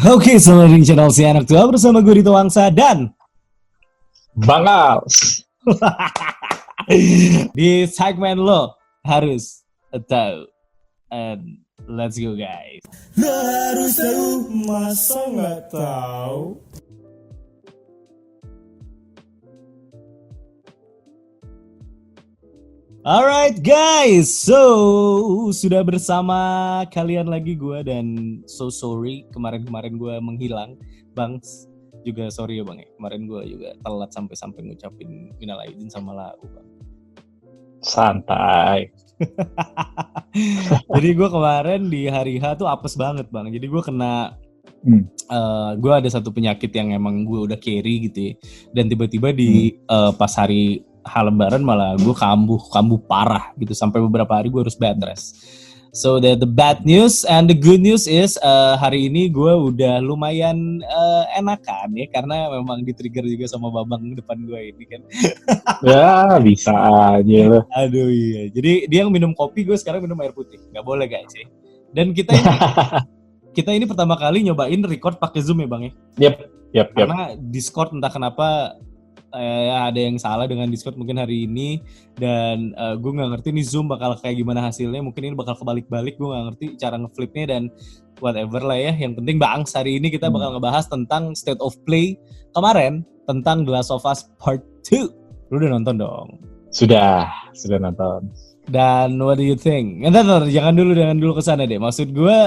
Oke, selamat di channel si anak tua bersama gue Rito Wangsa dan Bangals. di segmen lo harus tahu. And let's go guys. Lo harus tahu, masa nggak tahu? Alright guys, so sudah bersama kalian lagi gue dan so sorry kemarin gue menghilang, Bang. Juga sorry ya Bang ya, kemarin gue juga telat sampai ngucapin minal aidin sama lau Bang. Santai. Jadi gue kemarin di hari H tuh apes banget Bang. Jadi gue kena gue ada satu penyakit yang emang gue udah carry gitu ya. Dan tiba-tiba di pas hari H Lebaran malah gue kambuh parah gitu. Sampai beberapa hari gue harus bed rest. So the bad news and the good news is hari ini gue udah lumayan enakan ya. Karena memang di-trigger juga sama babang depan gue ini kan. Ya bisa aja loh. Aduh iya. Jadi dia yang minum kopi, gue sekarang minum air putih. Gak boleh guys ya. Dan kita ini pertama kali nyobain record pakai Zoom ya Bang ya. Yap. Karena Discord entah kenapa ada yang salah dengan Discord mungkin hari ini. Dan gue gak ngerti nih Zoom bakal kayak gimana hasilnya. Mungkin ini bakal kebalik-balik, gue gak ngerti cara ngeflipnya dan whatever lah ya. Yang penting Bang, hari ini kita bakal ngebahas tentang State of Play kemarin. Tentang The Last of Us Part 2. Lu udah nonton dong? Sudah nonton. Dan what do you think? Ntar, jangan dulu kesana deh. Maksud gue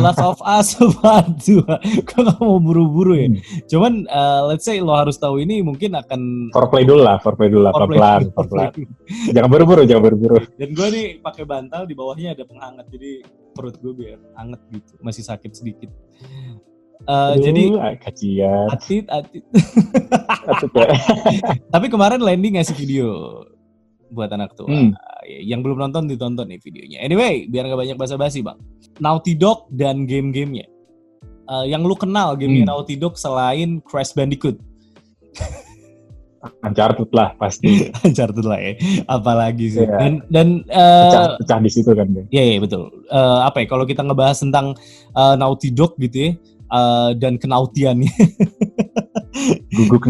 Last of Us Part 2. Gue gak mau buru-buru ya. Cuman let's say lo harus tahu ini mungkin akan Foreplay dulu lah, pelan. Jangan buru-buru. Dan gue nih pakai bantal, di bawahnya ada penghangat. Jadi perut gue biar hangat gitu. Masih sakit sedikit. Jadi kacian. atit. Atut ya. Tapi kemarin Landy ngasih video buat anak tua. Yang belum nonton ditonton nih videonya. Anyway, biar gak banyak basa-basi Bang. Naughty Dog dan game-gamenya. Yang lu kenal gamenya Naughty Dog selain Crash Bandicoot. Uncharted lah pasti. Uncharted lah ya. Apalagi sih. Yeah. Dan pecah di situ kan. Iya betul. Apa ya, kalau kita ngebahas tentang Naughty Dog gitu ya. Dan kenautiannya. Guguk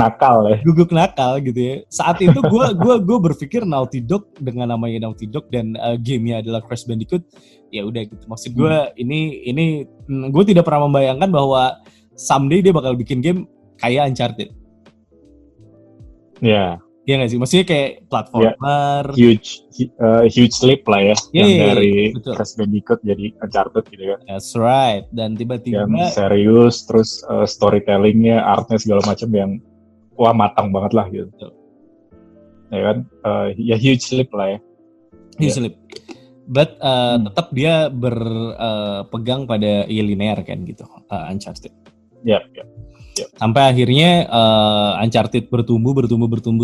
nakal gitu ya. Saat itu gue berpikir Naughty Dog dengan namanya Naughty Dog dan gamenya adalah Crash Bandicoot, ya udah gitu. Maksud gue ini gue tidak pernah membayangkan bahwa someday dia bakal bikin game kayak Uncharted. Ya. Iya nggak sih? Maksudnya kayak platformer. Huge leap lah ya. Yang dari betul. Crash Bandicoot jadi Uncharted gitu kan. That's right. Dan tiba-tiba yang serius, terus storytellingnya, artnya segala macam yang wah matang banget lah gitu. Betul. Ya kan, ya huge leap lah ya. Huge leap. But tetap dia berpegang pada linear kan gitu, Uncharted. Yep. Sampai akhirnya Uncharted bertumbuh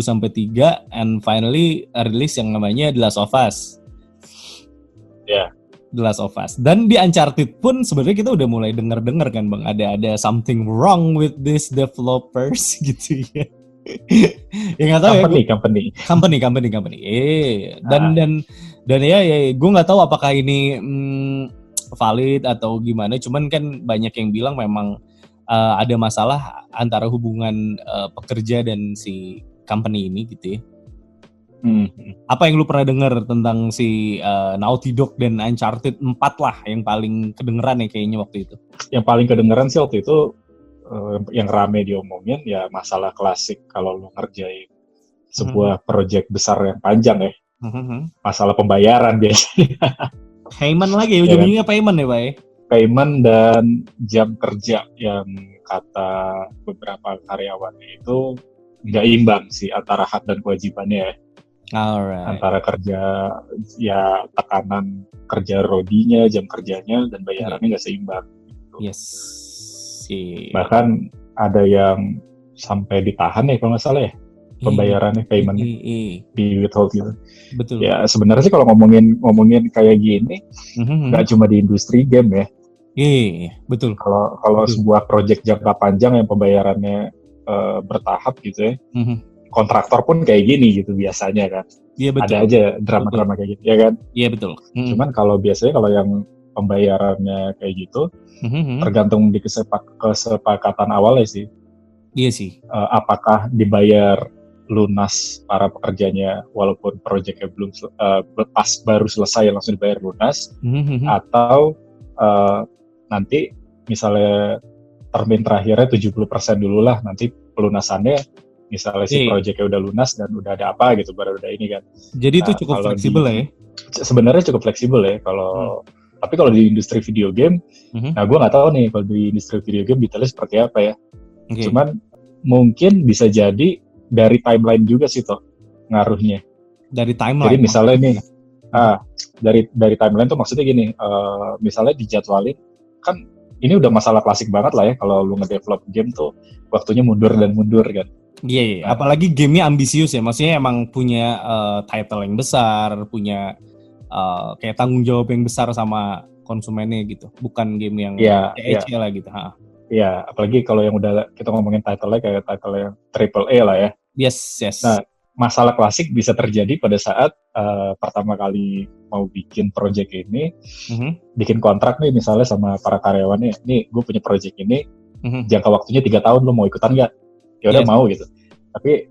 sampai 3 and finally rilis yang namanya The Last of Us. Ya. The Last of Us. Dan di Uncharted pun sebenarnya kita udah mulai dengar kan Bang, ada something wrong with these developers gitu ya. Ya nggak tahu company. Dan ya gue nggak tahu apakah ini valid atau gimana. Cuman kan banyak yang bilang memang ada masalah antara hubungan pekerja dan si company ini gitu ya. Apa yang lu pernah dengar tentang si Naughty Dog dan Uncharted 4 lah yang paling kedengeran ya kayaknya waktu itu? Yang paling kedengeran sih waktu itu yang rame diomongin ya masalah klasik kalau lu ngerjain sebuah project besar yang panjang ya. Masalah pembayaran biasanya. Payment lagi, ujung-ujungnya payment ya Pak ya? Payment dan jam kerja yang kata beberapa karyawannya itu nggak imbang sih antara hak dan kewajibannya ya. Alright. Antara kerja ya tekanan kerja rodinya, jam kerjanya dan bayarannya nggak seimbang. Gitu. Yes. Bahkan ada yang sampai ditahan ya kalau nggak salah ya pembayarannya, paymentnya di withhold gitu. Betul. Ya sebenarnya sih kalau ngomongin kayak gini nggak cuma di industri game ya. Iya, betul. Kalau sebuah project jangka panjang yang pembayarannya bertahap gitu ya, kontraktor pun kayak gini gitu biasanya kan. Iya betul. Ada aja drama-drama kayak gitu ya kan. Iya betul. Cuman kalau biasanya kalau yang pembayarannya kayak gitu, tergantung di kesepakatan awalnya sih. Iya sih. Apakah dibayar lunas para pekerjanya walaupun proyeknya belum pas baru selesai langsung dibayar lunas, atau nanti misalnya termin terakhirnya 70% dulu lah, nanti pelunasannya misalnya si proyeknya udah lunas dan udah ada apa gitu baru udah ini kan. Jadi itu cukup fleksibel ya? Sebenarnya cukup fleksibel ya kalau tapi kalau di industri video game, nah gue nggak tahu nih kalau di industri video game detailnya seperti apa ya. Cuman mungkin bisa jadi dari timeline juga sih toh ngaruhnya. Dari timeline. Jadi misalnya nih, dari timeline tuh maksudnya gini, misalnya dijadwalin kan ini udah masalah klasik banget lah ya kalau lu ngedevelop game tuh waktunya mundur dan mundur kan. Iya. Apalagi gamenya ambisius ya, maksudnya emang punya title yang besar, punya kayak tanggung jawab yang besar sama konsumennya gitu, bukan game yang ece lah gitu. Iya, apalagi kalau yang udah kita ngomongin title-nya kayak title yang AAA lah ya. Yes. Nah, masalah klasik bisa terjadi pada saat pertama kali mau bikin project ini, bikin kontrak nih misalnya sama para karyawannya, nih gue punya project ini, jangka waktunya 3 tahun, lo mau ikutan nggak? Ya udah mau gitu. Tapi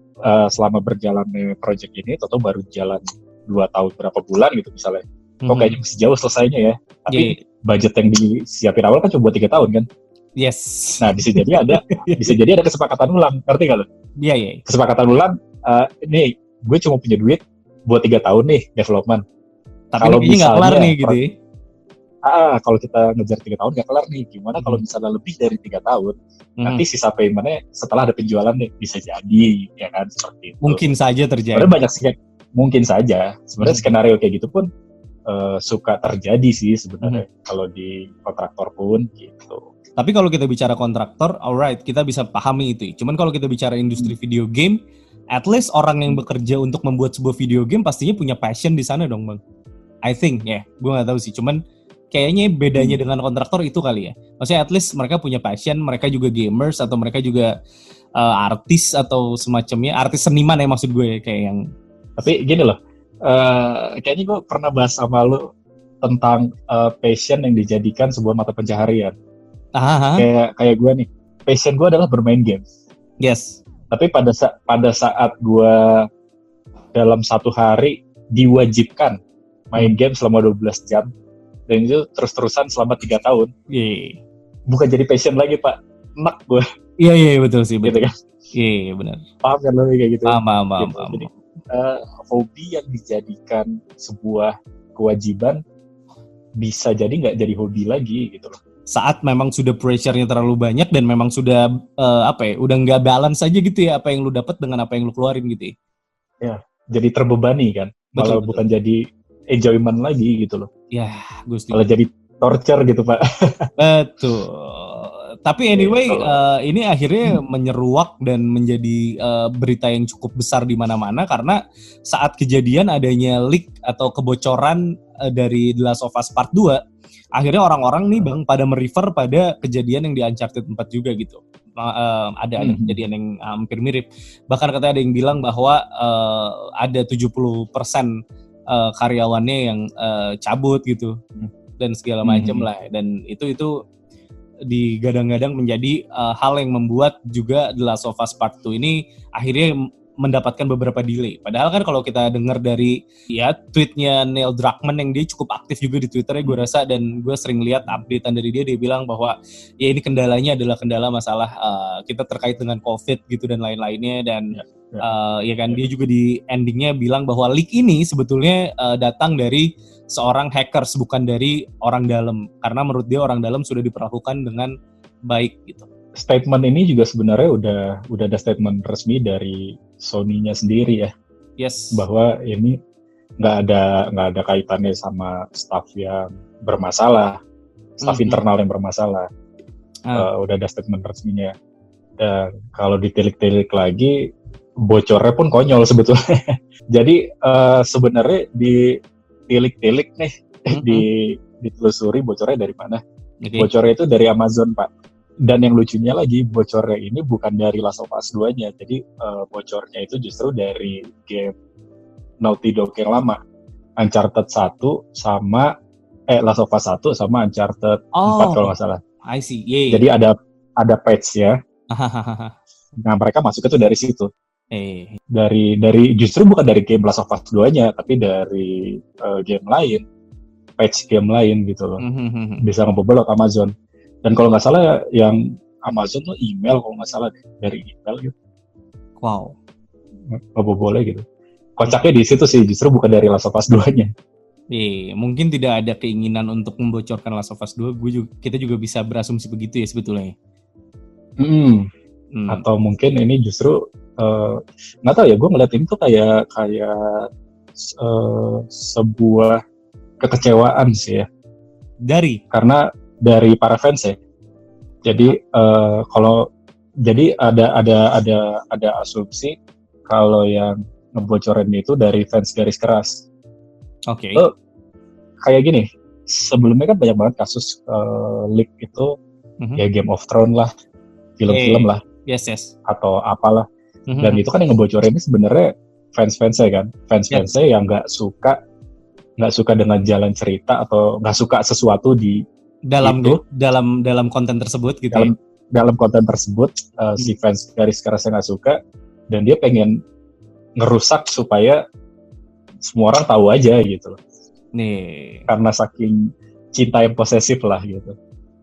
selama berjalannya project ini, atau baru jalan 2 tahun berapa bulan gitu misalnya, kok kayaknya masih jauh selesainya ya. Tapi budget yang disiapin awal kan cuma buat 3 tahun kan. Yes. Nah bisa jadi ada kesepakatan ulang, ngerti nggak lo? Iya. Kesepakatan ulang, nih gue cuma punya duit buat 3 tahun nih development. Tapi kalau misalnya nggak kelar nih gitu ya? Kalau kita ngejar 3 tahun nggak kelar nih, gimana kalau misalnya lebih dari 3 tahun, nanti sisa paymentnya setelah ada penjualan nih, bisa jadi, ya kan, seperti itu. Mungkin saja terjadi. Sebenarnya banyak sih, mungkin saja. Sebenarnya skenario kayak gitu pun suka terjadi sih sebenarnya kalau di kontraktor pun gitu. Tapi kalau kita bicara kontraktor, alright, kita bisa pahami itu. Cuman kalau kita bicara industri video game, at least orang yang bekerja untuk membuat sebuah video game pastinya punya passion di sana dong, Bang. I think ya, gue nggak tahu sih. Cuman kayaknya bedanya dengan kontraktor itu kali ya. Maksudnya at least mereka punya passion, mereka juga gamers atau mereka juga artis atau semacamnya, artis seniman ya maksud gue kayak yang. Tapi gini loh, kayaknya gue pernah bahas sama lo tentang passion yang dijadikan sebuah mata pencaharian. Kayak gue nih, passion gue adalah bermain game. Yes. Tapi pada saat gue dalam satu hari diwajibkan main game selama 12 jam, dan itu terus-terusan selama 3 tahun. Bukan jadi passion lagi, Pak. Enak gue. Iya, betul sih. Betul. Gitu kan? Iya, benar. Paham kan lo kayak gitu? Paham. Jadi, hobi yang dijadikan sebuah kewajiban bisa jadi nggak jadi hobi lagi gitu loh. Saat memang sudah pressure-nya terlalu banyak dan memang sudah udah nggak balance aja gitu ya apa yang lu dapat dengan apa yang lu keluarin gitu ya. Jadi terbebani kan, malah betul. Bukan jadi enjoyment lagi gitu loh. Ya, gue setuju. Malah jadi torture gitu, Pak. Betul. Tapi anyway, ini akhirnya menyeruak dan menjadi berita yang cukup besar di mana-mana karena saat kejadian adanya leak atau kebocoran dari The Last of Us Part 2, akhirnya orang-orang nih Bang pada merefer pada kejadian yang di Uncharted 4 juga gitu. Ada kejadian yang hampir mirip. Bahkan katanya ada yang bilang bahwa ada 70% karyawannya yang cabut gitu dan segala macam lah. Dan itu digadang-gadang menjadi hal yang membuat juga The Last of Us Part 2 ini akhirnya mendapatkan beberapa delay. Padahal kan kalau kita dengar dari tweetnya Neil Druckmann yang dia cukup aktif juga di Twitternya gue rasa, dan gue sering lihat updatean dari dia bilang bahwa ya ini kendalanya adalah kendala masalah kita terkait dengan COVID gitu dan lain-lainnya, dan dia juga di endingnya bilang bahwa leak ini sebetulnya datang dari seorang hackers bukan dari orang dalam, karena menurut dia orang dalam sudah diperlakukan dengan baik gitu. Statement ini juga sebenarnya udah ada statement resmi dari Sony-nya sendiri ya. Yes. Bahwa ini nggak ada kaitannya sama staff yang bermasalah, staff internal yang bermasalah. Udah ada statement resminya. Dan kalau ditilik-tilik lagi, bocornya pun konyol sebetulnya. Jadi sebenarnya ditilik-tilik nih, ditelusuri bocornya dari mana. Okay. Bocornya itu dari Amazon, Pak. Dan yang lucunya lagi, bocornya ini bukan dari Last of Us 2-nya. Jadi bocornya itu justru dari game Naughty Dog yang lama. Uncharted 1 sama Last of Us 1 sama Uncharted 4 kalau nggak salah. I see. Yeah. Jadi ada patch ya. Nah, mereka masuk itu dari situ. Dari justru bukan dari game Last of Us 2-nya, tapi dari game lain, patch game lain gitu loh. Bisa ngebobol ke Amazon. Dan kalau nggak salah yang Amazon tuh email kalau nggak salah deh, dari email gitu. Wow. Ngebobolnya gitu. Kocaknya di situ sih, justru bukan dari Last of Us 2-nya. Mungkin tidak ada keinginan untuk membocorkan Last of Us 2. Kita juga bisa berasumsi begitu ya sebetulnya. Atau mungkin ini justru nggak tahu ya, gue ngeliat ini tuh kayak sebuah kekecewaan sih ya. Karena dari para fans ya. Jadi kalau jadi ada asumsi kalau yang ngebocorin itu dari fans garis keras. Oke. Kayak gini, sebelumnya kan banyak banget kasus leak itu, ya Game of Thrones lah, film-film lah, yes, atau apalah. Dan itu kan yang ngebocorin ini sebenarnya fans-fansnya kan, fans-fansnya yang nggak suka dengan jalan cerita atau nggak suka sesuatu di dalam konten tersebut gitu. Dalam konten tersebut si fans garis kerasnya nggak suka dan dia pengen ngerusak supaya semua orang tahu aja gitu loh. Karena saking cinta yang posesif lah gitu.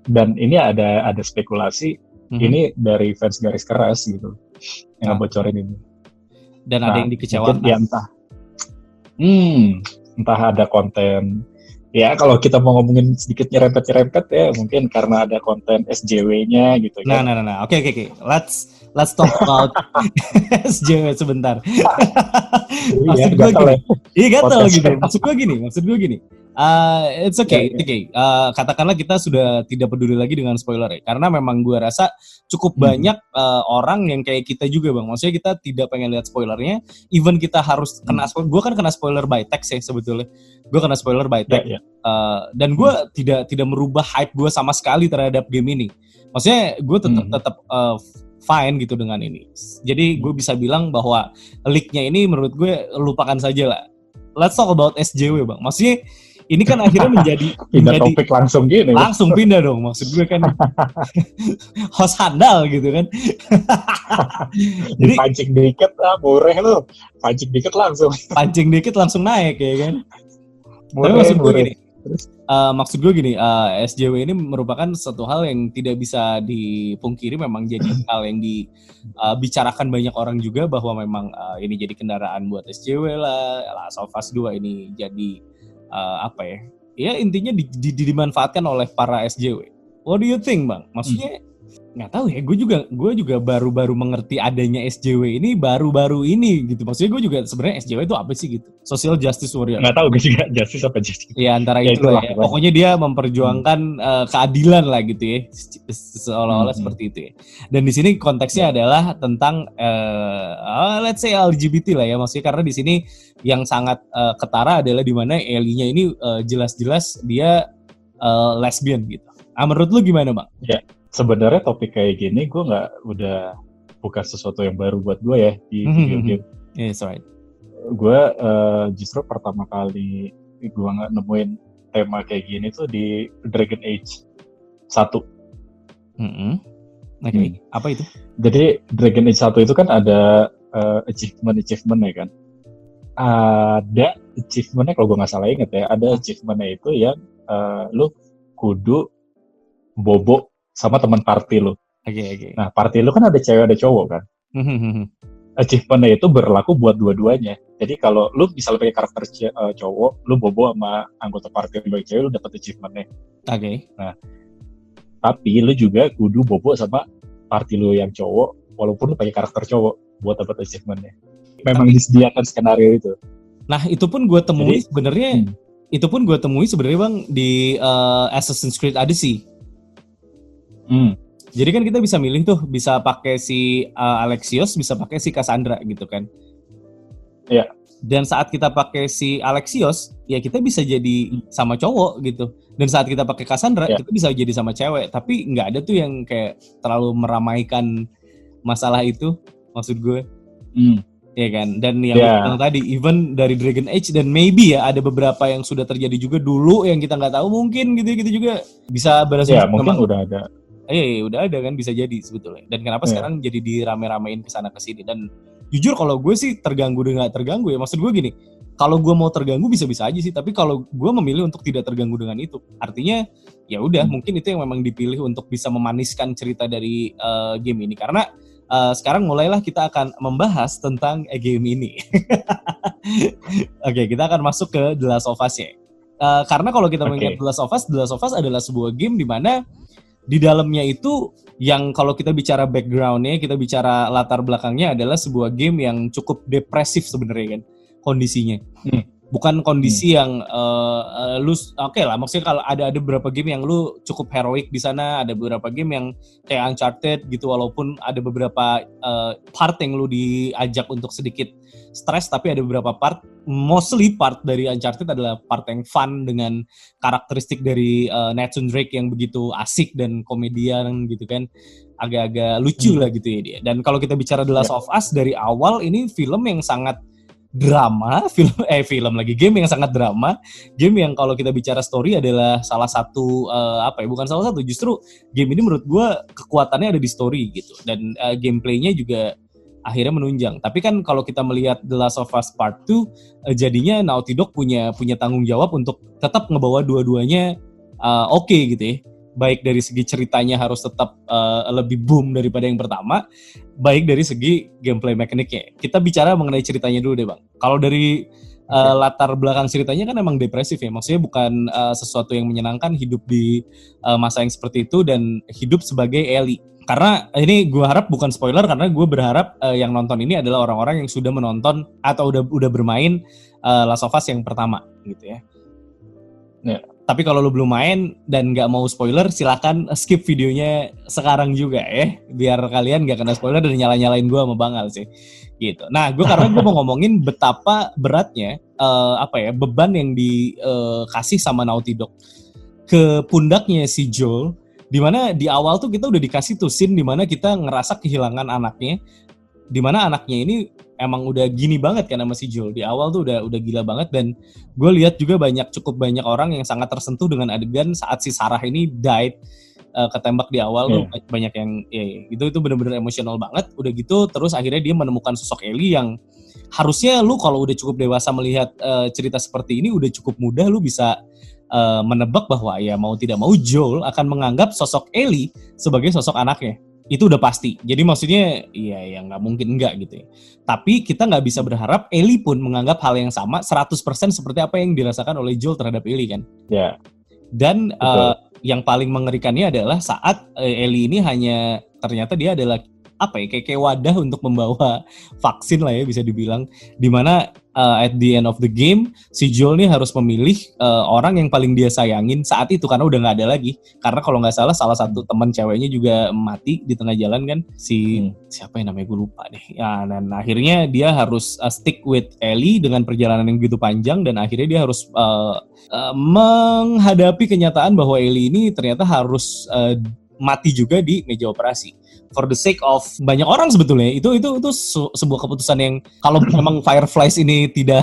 Dan ini ada spekulasi ini dari fans garis keras gitu yang ngebocorin ini. Dan ada yang dikecewakan. Ya entah ada konten. Ya kalau kita mau ngomongin sedikit nyerempet ya mungkin karena ada konten SJW-nya gitu kan. Nah. Oke. Let's talk about SJW sebentar. Maksud gue gini. Iya gatel gitu. Maksud gue gini. It's okay. Katakanlah kita sudah tidak peduli lagi dengan spoiler ya. Karena memang gue rasa cukup banyak orang yang kayak kita juga bang. Maksudnya kita tidak pengen lihat spoilernya. Even kita harus kena spoiler. Gue kan kena spoiler by text ya sebetulnya. Gue kena spoiler by text. Dan gue tidak merubah hype gue sama sekali terhadap game ini. Maksudnya gue tetap fine gitu dengan ini. Jadi gue bisa bilang bahwa leak-nya ini menurut gue lupakan saja lah. Let's talk about SJW bang. Maksudnya ini kan akhirnya menjadi topik langsung gini. Langsung pindah dong. Maksud gue kan host handal gitu kan. Jadi pancing dikit mureh lu. Pancing dikit langsung naik ya kan. Tapi maksud gue gini, SJW ini merupakan satu hal yang tidak bisa dipungkiri, memang jadi hal yang dibicarakan banyak orang juga bahwa memang ini jadi kendaraan buat SJW lah, Last of Us 2 ini jadi ya intinya dimanfaatkan oleh para SJW. What do you think bang? Maksudnya nggak tahu ya, gue juga baru mengerti adanya SJW ini baru-baru ini gitu. Maksudnya gue juga sebenarnya SJW itu apa sih gitu? Social Justice Warrior. Nggak tahu gue juga justice apa justice. Ya antara itu lah. Ya. Pokoknya dia memperjuangkan keadilan lah gitu ya, seolah-olah seperti itu ya. Dan di sini konteksnya adalah tentang let's say LGBT lah ya. Maksudnya karena di sini yang sangat ketara adalah di mana Ellie-nya ini jelas-jelas dia lesbian gitu. Menurut lu gimana bang? Ya. Sebenarnya topik kayak gini gue udah bukan sesuatu yang baru buat gue ya di video game. Yes, right. Gue justru pertama kali gue nggak nemuin tema kayak gini tuh di Dragon Age 1. Oke. Apa itu? Jadi Dragon Age 1 itu kan ada achievement ya kan. Ada achievementnya kalau gue nggak salah inget ya, ada achievementnya itu yang lu kudu bobo sama teman party lu. Oke. Nah, party lu kan ada cewek ada cowok kan. Achievementnya itu berlaku buat dua-duanya. Jadi kalau lu misalnya pakai karakter cowok, lu bobo sama anggota party lu cewek, lu dapat achievementnya. Oke. Nah, tapi lu juga kudu bobo sama party lu yang cowok, walaupun lu pakai karakter cowok buat dapat achievementnya. Memang disediakan skenario itu. Nah, itu pun gue temui sebenarnya. Itu pun gue temui sebenarnya bang di Assassin's Creed Odyssey. Jadi kan kita bisa milih tuh, bisa pakai si Alexios, bisa pakai si Cassandra gitu kan. Iya. Dan saat kita pakai si Alexios, ya kita bisa jadi sama cowok gitu. Dan saat kita pakai Cassandra, kita bisa jadi sama cewek. Tapi nggak ada tuh yang kayak terlalu meramaikan masalah itu, maksud gue. ya kan? Dan yang bilang tadi, even dari Dragon Age dan maybe ya ada beberapa yang sudah terjadi juga dulu yang kita nggak tahu mungkin gitu juga bisa berasumsi. Ya mungkin udah ada. Iya, udah ada kan, bisa jadi sebetulnya. Dan kenapa sekarang jadi dirame-ramein kesana kesini? Dan jujur kalau gue sih terganggu dengan nggak terganggu ya. Maksud gue gini, kalau gue mau terganggu bisa-bisa aja sih. Tapi kalau gue memilih untuk tidak terganggu dengan itu, artinya ya udah mungkin itu yang memang dipilih untuk bisa memaniskan cerita dari game ini. Karena sekarang mulailah kita akan membahas tentang game ini. Oke, kita akan masuk ke The Last of Us ya. Karena kalau kita mengingat The Last of Us adalah sebuah game di mana di dalamnya itu yang kalau kita bicara background-nya, kita bicara latar belakangnya adalah sebuah game yang cukup depresif sebenarnya kan kondisinya. Bukan kondisi yang lu oke lah, maksudnya kalau ada beberapa game yang lu cukup heroik di sana, ada beberapa game yang kayak Uncharted gitu, walaupun ada beberapa part yang lu diajak untuk sedikit stres, tapi ada beberapa part, mostly part dari Uncharted adalah part yang fun dengan karakteristik dari Nathan Drake yang begitu asik dan komedian gitu kan, agak-agak lucu lah gitu ya dia. Dan kalau kita bicara The Last of Us dari awal, ini film yang sangat drama, game yang sangat drama, game yang kalau kita bicara story adalah salah satu bukan salah satu, justru game ini menurut gue kekuatannya ada di story gitu, dan gameplaynya juga akhirnya menunjang. Tapi kan kalau kita melihat The Last of Us Part 2, jadinya Naughty Dog punya tanggung jawab untuk tetap ngebawa dua-duanya oke gitu ya. Baik dari segi ceritanya harus tetap lebih boom daripada yang pertama, baik dari segi gameplay mekaniknya. Kita bicara mengenai ceritanya dulu deh Bang. Kalau dari latar belakang ceritanya kan emang depresif ya, maksudnya bukan sesuatu yang menyenangkan hidup di masa yang seperti itu dan hidup sebagai Ellie. Karena ini gue harap bukan spoiler, karena gue berharap yang nonton ini adalah orang-orang yang sudah menonton atau udah bermain Last of Us yang pertama gitu ya. Tapi kalau lu belum main dan nggak mau spoiler, silakan skip videonya sekarang juga ya, biar kalian nggak kena spoiler dan nyalain gue sama Bang Al sih gitu. Nah, karena gue mau ngomongin betapa beratnya beban yang dikasih sama Naughty Dog ke pundaknya si Joel, dimana di awal tuh kita udah dikasih tuh scene dimana kita ngerasa kehilangan anaknya, dimana anaknya ini emang udah gini banget kan sama si Joel. Di awal tuh udah gila banget, dan gue lihat juga cukup banyak orang yang sangat tersentuh dengan adegan saat si Sarah ini died, ketembak di awal tuh banyak yang itu benar-benar emosional banget. Udah gitu terus akhirnya dia menemukan sosok Ellie yang harusnya lu kalau udah cukup dewasa melihat cerita seperti ini udah cukup mudah lu bisa menebak bahwa ya mau tidak mau Joel akan menganggap sosok Ellie sebagai sosok anaknya. Itu udah pasti. Jadi maksudnya ya nggak mungkin enggak gitu ya. Tapi kita nggak bisa berharap Ellie pun menganggap hal yang sama 100% seperti apa yang dirasakan oleh Joel terhadap Ellie kan. Ya. Dan yang paling mengerikannya adalah saat Ellie ini hanya ternyata dia adalah kayak wadah untuk membawa vaksin lah ya bisa dibilang, dimana at the end of the game si Joel nih harus memilih orang yang paling dia sayangin saat itu karena udah nggak ada lagi, karena kalau nggak salah satu teman ceweknya juga mati di tengah jalan kan, siapa yang namanya gue lupa deh ya, dan akhirnya dia harus stick with Ellie dengan perjalanan yang begitu panjang, dan akhirnya dia harus menghadapi kenyataan bahwa Ellie ini ternyata harus mati juga di meja operasi. For the sake of banyak orang sebetulnya itu sebuah keputusan yang kalau memang Fireflies ini tidak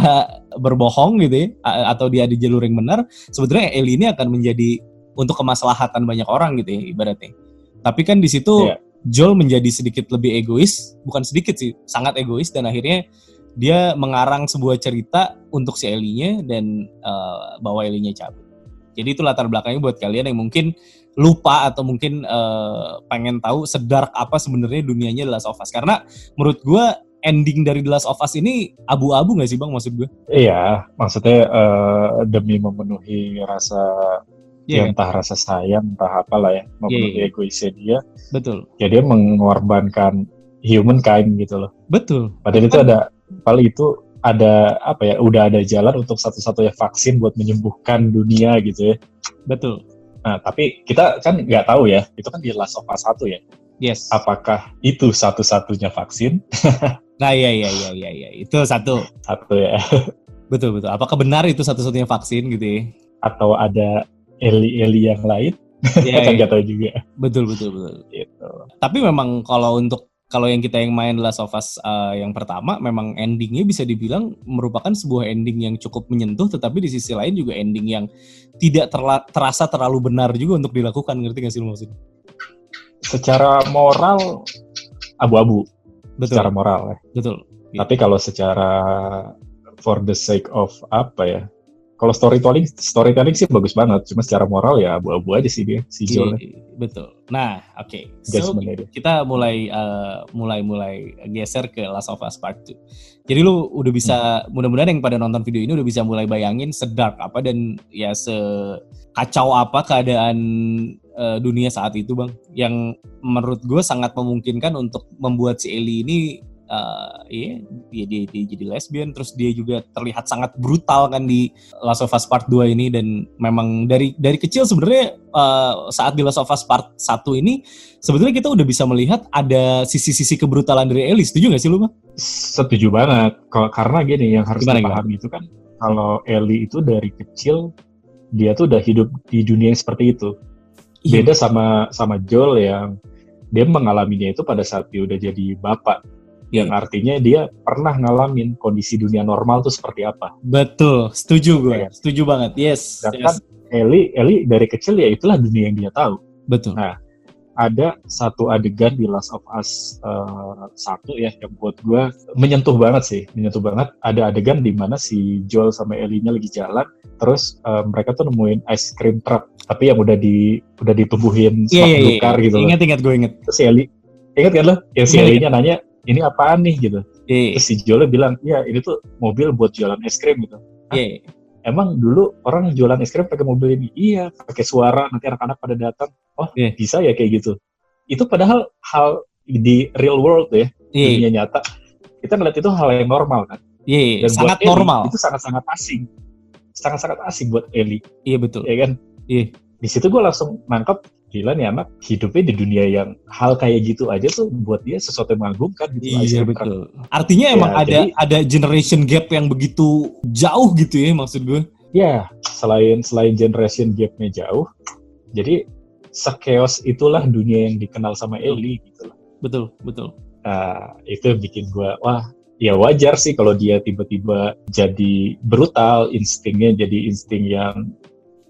berbohong gitu ya, atau dia di jalur yang benar, sebetulnya Ellie ini akan menjadi untuk kemaslahatan banyak orang gitu ya ibaratnya. Tapi kan di situ Joel menjadi sedikit lebih egois, bukan sedikit sih, sangat egois, dan akhirnya dia mengarang sebuah cerita untuk si Ellie-nya dan bawa Ellie-nya cabut. Jadi itu latar belakangnya buat kalian yang mungkin lupa atau mungkin pengen tahu sedark apa sebenarnya dunianya The Last of Us. Karena menurut gue ending dari The Last of Us ini abu-abu gak sih Bang maksud gue? Iya, maksudnya demi memenuhi rasa entah rasa sayang, entah apalah ya, memenuhi egoisnya dia. Betul. Ya dia mengorbankan humankind gitu loh. Betul. Padahal itu ada udah ada jalan untuk satu-satunya vaksin buat menyembuhkan dunia gitu ya. Betul. Nah, tapi kita kan nggak tahu ya, itu kan di Last of Us 1 ya. Yes. Apakah itu satu-satunya vaksin? Nah, iya, itu satu. Satu ya. Betul. Apakah benar itu satu-satunya vaksin gitu ya? Atau ada Ellie yang lain? Kan nggak tahu juga. Betul. Gitu. Tapi memang kalau untuk kalau yang kita yang main Last of Us yang pertama, memang endingnya bisa dibilang merupakan sebuah ending yang cukup menyentuh, tetapi di sisi lain juga ending yang tidak terasa terlalu benar juga untuk dilakukan, ngerti gak sih lu maksudnya? Secara moral abu-abu. Betul. Secara moral ya. Betul. Tapi kalau secara for the sake of apa ya? Kalau storytelling sih bagus banget, cuma secara moral ya abu-abu aja sih dia, si Joel. Betul. Nah, oke. So, kita mulai geser ke Last of Us Part 2. Jadi lu udah bisa, mudah-mudahan yang pada nonton video ini udah bisa mulai bayangin sedark apa dan ya sekacau apa keadaan dunia saat itu, Bang. Yang menurut gue sangat memungkinkan untuk membuat si Ellie ini dia jadi lesbian, terus dia juga terlihat sangat brutal kan di Last of Us Part 2 ini, dan memang dari kecil sebenarnya saat di Last of Us Part 1 ini sebetulnya kita udah bisa melihat ada sisi-sisi kebrutalan dari Ellie. Setuju gak sih lu, Bang? Setuju banget. Karena gini, yang harus dipahami itu kan kalau Ellie itu dari kecil dia tuh udah hidup di dunia yang seperti itu. Beda sama Joel yang dia mengalaminya itu pada saat dia udah jadi bapak. Yang artinya dia pernah ngalamin kondisi dunia normal tuh seperti apa. Betul, setuju gue. Ya. Setuju banget, yes. Dan kan Ellie dari kecil ya itulah dunia yang dia tahu. Betul. Nah, ada satu adegan di Last of Us 1 ya, yang buat gue menyentuh banget. Ada adegan di mana si Joel sama Ellie-nya lagi jalan, terus mereka tuh nemuin ice cream truck, tapi yang udah ditumbuhin slot blukar gitu. Ingat, gue inget. Terus si Ellie, ingat kan lo? Yang si Ellie-nya nanya, ini apaan nih gitu. Terus si Joel bilang, ya ini tuh mobil buat jualan es krim gitu. Emang dulu orang jualan es krim pakai mobil ini? Iya, pakai suara, nanti anak-anak pada datang. Oh, bisa ya kayak gitu. Itu padahal hal di real world ya, dunia nyata. Kita ngeliat itu hal yang normal kan. Dan sangat buat normal. Ellie, itu sangat-sangat asing. Sangat-sangat asing buat Ellie. Iya, betul. Iya kan? Iya. Di situ gue langsung nangkep, gila nih anak hidupnya di dunia yang hal kayak gitu aja tuh buat dia sesuatu yang mengagumkan gitu. Iya, betul. Artinya emang ada generation gap yang begitu jauh gitu ya, maksud gue. Ya, selain generation gapnya jauh, jadi se-chaos itulah dunia yang dikenal sama Ellie gitu loh. Betul. Nah, itu bikin gue, wah ya wajar sih kalau dia tiba-tiba jadi brutal, instingnya jadi insting yang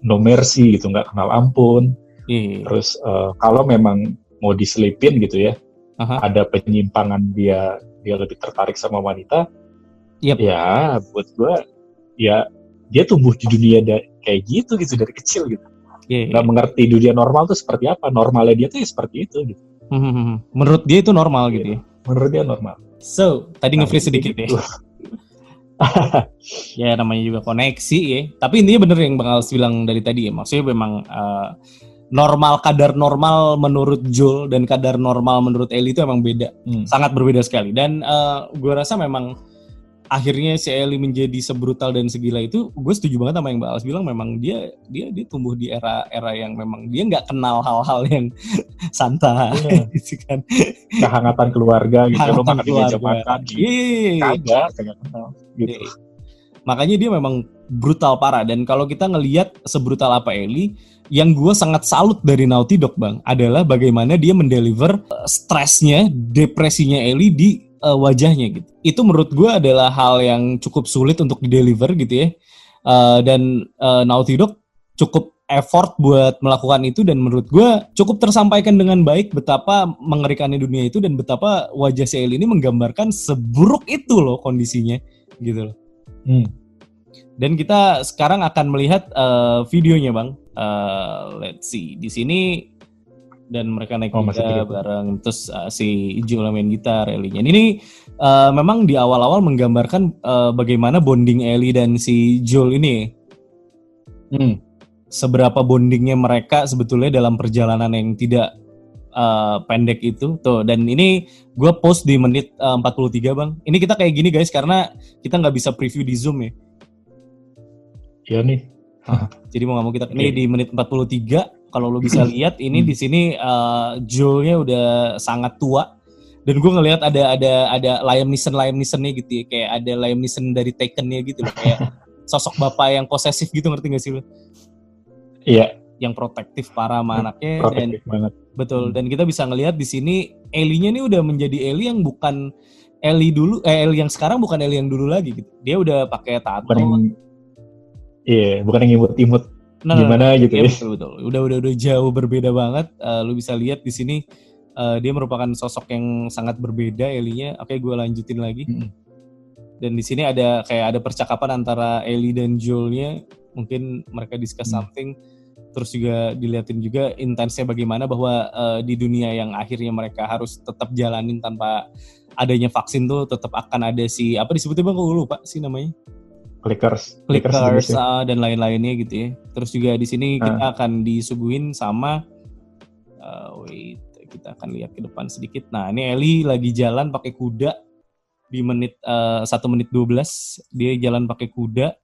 no mercy gitu, nggak kenal ampun. Terus kalau memang mau diselipin gitu ya, ada penyimpangan dia lebih tertarik sama wanita, ya buat gue ya dia tumbuh di dunia kayak gitu dari kecil gitu. Nggak mengerti dunia normal tuh seperti apa, normalnya dia tuh ya seperti itu gitu. Menurut dia itu normal gitu ya? Menurut dia normal. So, tadi nge-freeze sedikit ya. Ya namanya juga koneksi ya. Tapi intinya bener yang Bang Als bilang dari tadi ya. Maksudnya memang kadar normal menurut Joel dan kadar normal menurut Ellie itu emang beda. Sangat berbeda sekali. Dan gue rasa memang akhirnya si Ellie menjadi sebrutal dan segila itu, gue setuju banget sama yang Bang Als bilang. Memang dia tumbuh di era yang memang dia nggak kenal hal-hal yang santai gitu kan. Kehangatan keluarga gitu, lo makan di meja makan kagak kenal gitu. Makanya dia memang brutal parah. Dan kalau kita ngelihat sebrutal apa Ellie, yang gue sangat salut dari Naughty Dog, Bang, adalah bagaimana dia mendeliver stresnya, depresinya Ellie di wajahnya gitu. Itu menurut gue adalah hal yang cukup sulit untuk di-deliver gitu ya. Dan Naughty Dog cukup effort buat melakukan itu, dan menurut gue cukup tersampaikan dengan baik betapa mengerikannya dunia itu dan betapa wajah si Ellie ini menggambarkan seburuk itu loh kondisinya gitu loh. Dan kita sekarang akan melihat videonya, Bang. Let's see di sini, dan mereka naik gitar bareng, terus si Joel main gitar, Ellie-nya. Ini memang di awal-awal menggambarkan bagaimana bonding Ellie dan si Joel ini. Seberapa bondingnya mereka sebetulnya dalam perjalanan yang tidak pendek itu tuh. Dan ini gue post di menit 43, Bang. Ini kita kayak gini guys karena kita nggak bisa preview di Zoom ya. Iya nih. Jadi mau nggak mau kita ini di menit 43. Kalau lo bisa lihat ini di sini Joel-nya udah sangat tua. Dan gue ngelihat ada Liam Neeson-nya gitu ya, kayak ada Liam Neeson dari Taken-nya gitu loh, kayak sosok bapak yang posesif gitu, ngerti nggak sih lo? Iya, yang protektif parah sama anaknya. Protektif banget. Betul, dan kita bisa ngelihat di sini Ellie-nya nih udah menjadi Ellie yang bukan Ellie dulu, Ellie yang sekarang bukan Ellie yang dulu lagi gitu. Dia udah pakai tato. Bukan yang imut-imut gimana gitu ya. Betul. Udah jauh berbeda banget. Lu bisa lihat di sini dia merupakan sosok yang sangat berbeda Ellie-nya. Oke, gue lanjutin lagi. Dan di sini ada percakapan antara Ellie dan Joel-nya. Mungkin mereka discuss something. Terus juga dilihatin juga intensnya bagaimana bahwa di dunia yang akhirnya mereka harus tetap jalanin tanpa adanya vaksin tuh tetap akan ada si apa disebutnya bang, gue lupa sih namanya. Clickers Dan lain-lainnya gitu ya. Terus juga di sini kita akan disuguhin sama kita akan lihat ke depan sedikit. Nah, ini Ellie lagi jalan pakai kuda di menit 1 menit 12 dia jalan pakai kuda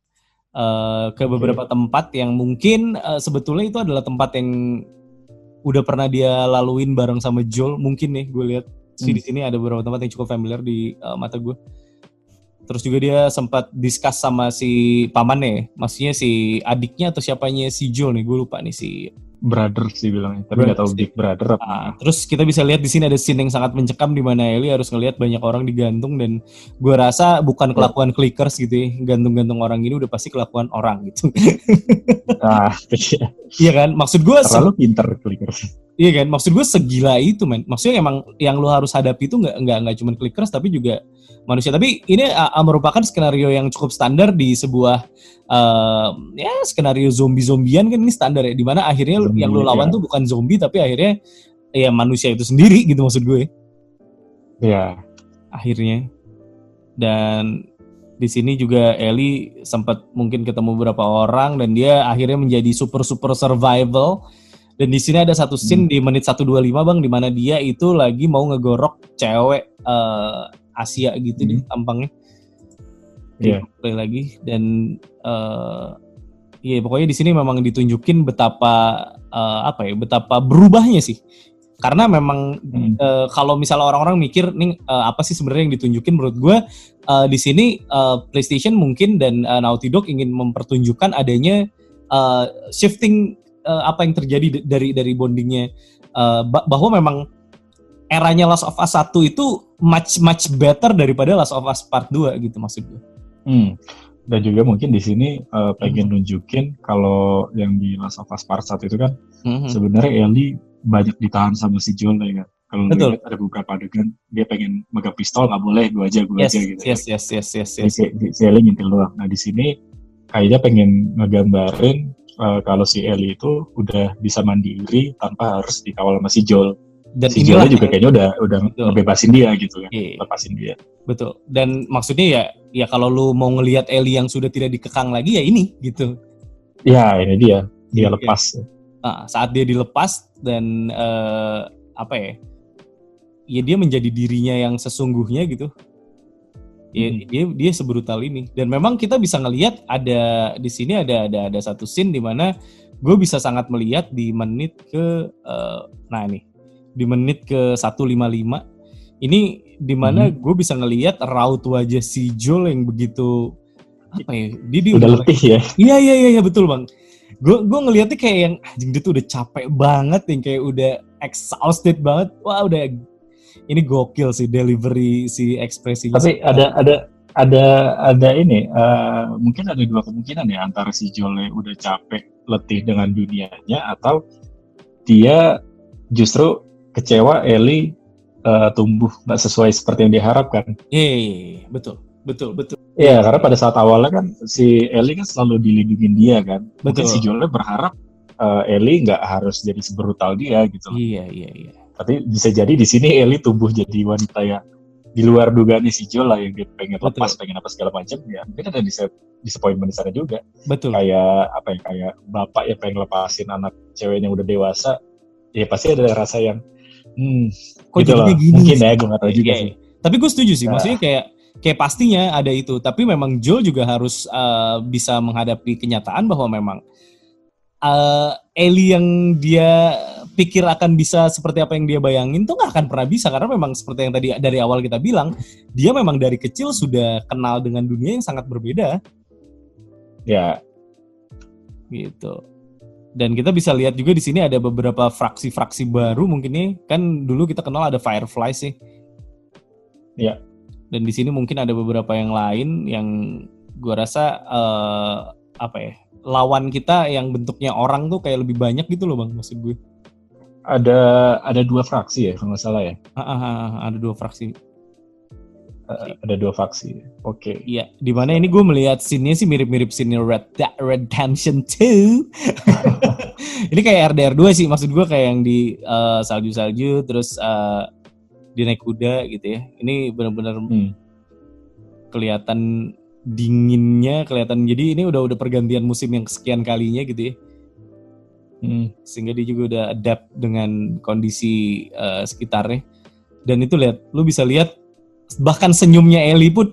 ke beberapa tempat yang mungkin sebetulnya itu adalah tempat yang udah pernah dia laluin bareng sama Joel mungkin nih gue lihat di sini ada beberapa tempat yang cukup familiar di mata gue. Terus juga dia sempat discuss sama si pamannya, maksudnya si adiknya atau siapanya si Joel nih, gue lupa nih si brother sih bilangnya, tapi nggak tahu big brother apa. Terus kita bisa lihat di sini ada scene yang sangat mencekam di mana Ellie harus ngelihat banyak orang digantung dan gue rasa bukan kelakuan clickers gitu ya, gantung-gantung orang ini udah pasti kelakuan orang gitu. Iya kan, maksud gue terlalu pintar clickers. Iya kan, maksud gue segila itu men. Maksudnya emang yang lu harus hadapi itu nggak cuma clickers tapi juga manusia. Tapi ini merupakan skenario yang cukup standar di sebuah skenario zombie-zombian kan ini standar ya. Dimana akhirnya zombie, yang lu lawan tuh bukan zombie tapi akhirnya ya manusia itu sendiri gitu maksud gue. Iya. Akhirnya. Dan di sini juga Ellie sempat mungkin ketemu beberapa orang dan dia akhirnya menjadi super survival. Dan di sini ada satu scene di menit 1:25 bang, di mana dia itu lagi mau ngegorok cewek Asia gitu deh tampangnya. Dia play lagi dan pokoknya di sini memang ditunjukin betapa betapa berubahnya sih. Karena memang kalau misalnya orang-orang mikir nih apa sih sebenarnya yang ditunjukin, menurut gue di sini PlayStation mungkin dan Naughty Dog ingin mempertunjukkan adanya shifting apa yang terjadi dari bondingnya bahwa memang eranya Last of Us 1 itu much better daripada Last of Us Part 2 gitu maksud gue. Dan juga mungkin di sini pengen nunjukin kalau yang di Last of Us Part 1 itu kan sebenarnya Ellie banyak ditahan sama si Joel ya kan. Kalau lihat ada beberapa adegan dia pengen megang pistol nggak boleh, gue aja gitu. Yes. Si Ellie ngintil doang. Nah di sini kayaknya pengen ngegambarin kalau si Ellie itu udah bisa mandiri tanpa harus dikawal sama si Joel. Dan si Joel juga kayaknya udah ngebebasin dia gitu kan, lepasin dia. Betul. Dan maksudnya ya kalau lu mau ngelihat Ellie yang sudah tidak dikekang lagi ya ini gitu. Ya ini dia lepas. Nah, saat dia dilepas dan ya dia menjadi dirinya yang sesungguhnya gitu. Dia sebrutal ini dan memang kita bisa ngelihat ada di sini ada satu scene di mana gue bisa sangat melihat di menit ke di menit ke 1:55 ini di mana gue bisa ngelihat raut wajah si Joel yang begitu dia udah letih ya. Iya betul bang. Gue ngelihatnya kayak yang anjing dia tuh udah capek banget yang kayak udah exhausted banget. Wah udah ini gokil sih delivery si ekspresinya. Tapi ada ini mungkin ada dua kemungkinan ya antara si Joel udah capek letih dengan dunianya atau dia justru kecewa Ellie tumbuh nggak sesuai seperti yang diharapkan. Iya betul. Iya karena pada saat awalnya kan si Ellie kan selalu dilindungin dia kan. Mungkin si Joel berharap Ellie nggak harus jadi sebrutal dia gitu. Iya. Tapi bisa jadi di sini Ellie tumbuh jadi wanita yang di luar dugaan si Joel lah yang dia pengen lepas, pengen apa segala macam ya. Mungkin ada disappointment di sana juga. Betul. Kayak bapak yang pengen lepasin anak ceweknya udah dewasa, ya pasti ada rasa yang kok gitu loh. Mungkin ya gue nggak tahu juga sih. Tapi gue setuju sih, maksudnya kayak pastinya ada itu. Tapi memang Joel juga harus bisa menghadapi kenyataan bahwa memang Ellie yang dia pikir akan bisa seperti apa yang dia bayangin tuh nggak akan pernah bisa karena memang seperti yang tadi dari awal kita bilang dia memang dari kecil sudah kenal dengan dunia yang sangat berbeda. Ya. Gitu. Dan kita bisa lihat juga di sini ada beberapa fraksi-fraksi baru mungkin nih. Kan dulu kita kenal ada Firefly sih. Iya. Dan di sini mungkin ada beberapa yang lain yang gua rasa lawan kita yang bentuknya orang tuh kayak lebih banyak gitu loh Bang, maksud gue. Ada 2 fraksi ya kalau nggak salah ya. Ada 2 fraksi. Ada 2 fraksi. Oke. Iya, di mana ini gue melihat scene-nya sih mirip-mirip scene Red Dead Redemption 2. Ini kayak RDR 2 sih, maksud gue kayak yang di salju-salju terus dia naik kuda gitu ya. Ini benar-benar kelihatan dinginnya, kelihatan. Jadi ini udah pergantian musim yang kesekian kalinya gitu ya. Sehingga dia juga udah adapt dengan kondisi sekitarnya. Dan itu lihat, lu bisa lihat bahkan senyumnya Ellie pun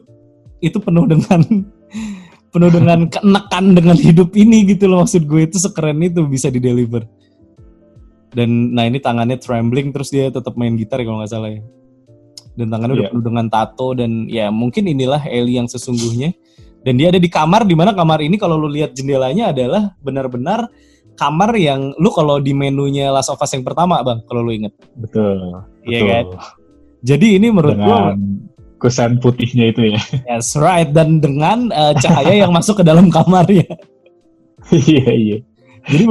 itu penuh dengan keenakan dengan hidup ini gitu loh, maksud gue itu sekeren itu bisa dideliver. Dan nah ini tangannya trembling terus dia tetap main gitar ya kalau nggak salah ya. Dan tangannya udah penuh dengan tato dan ya mungkin inilah Ellie yang sesungguhnya. Dan dia ada di kamar, di mana kamar ini kalau lu lihat jendelanya adalah benar-benar kamar yang lu kalau di menunya Last of Us yang pertama Bang, kalau lu inget. Betul. Iya kan? Jadi ini menurut gue kusen putihnya itu ya. That's right, dan dengan cahaya yang masuk ke dalam kamarnya. Iya. Jadi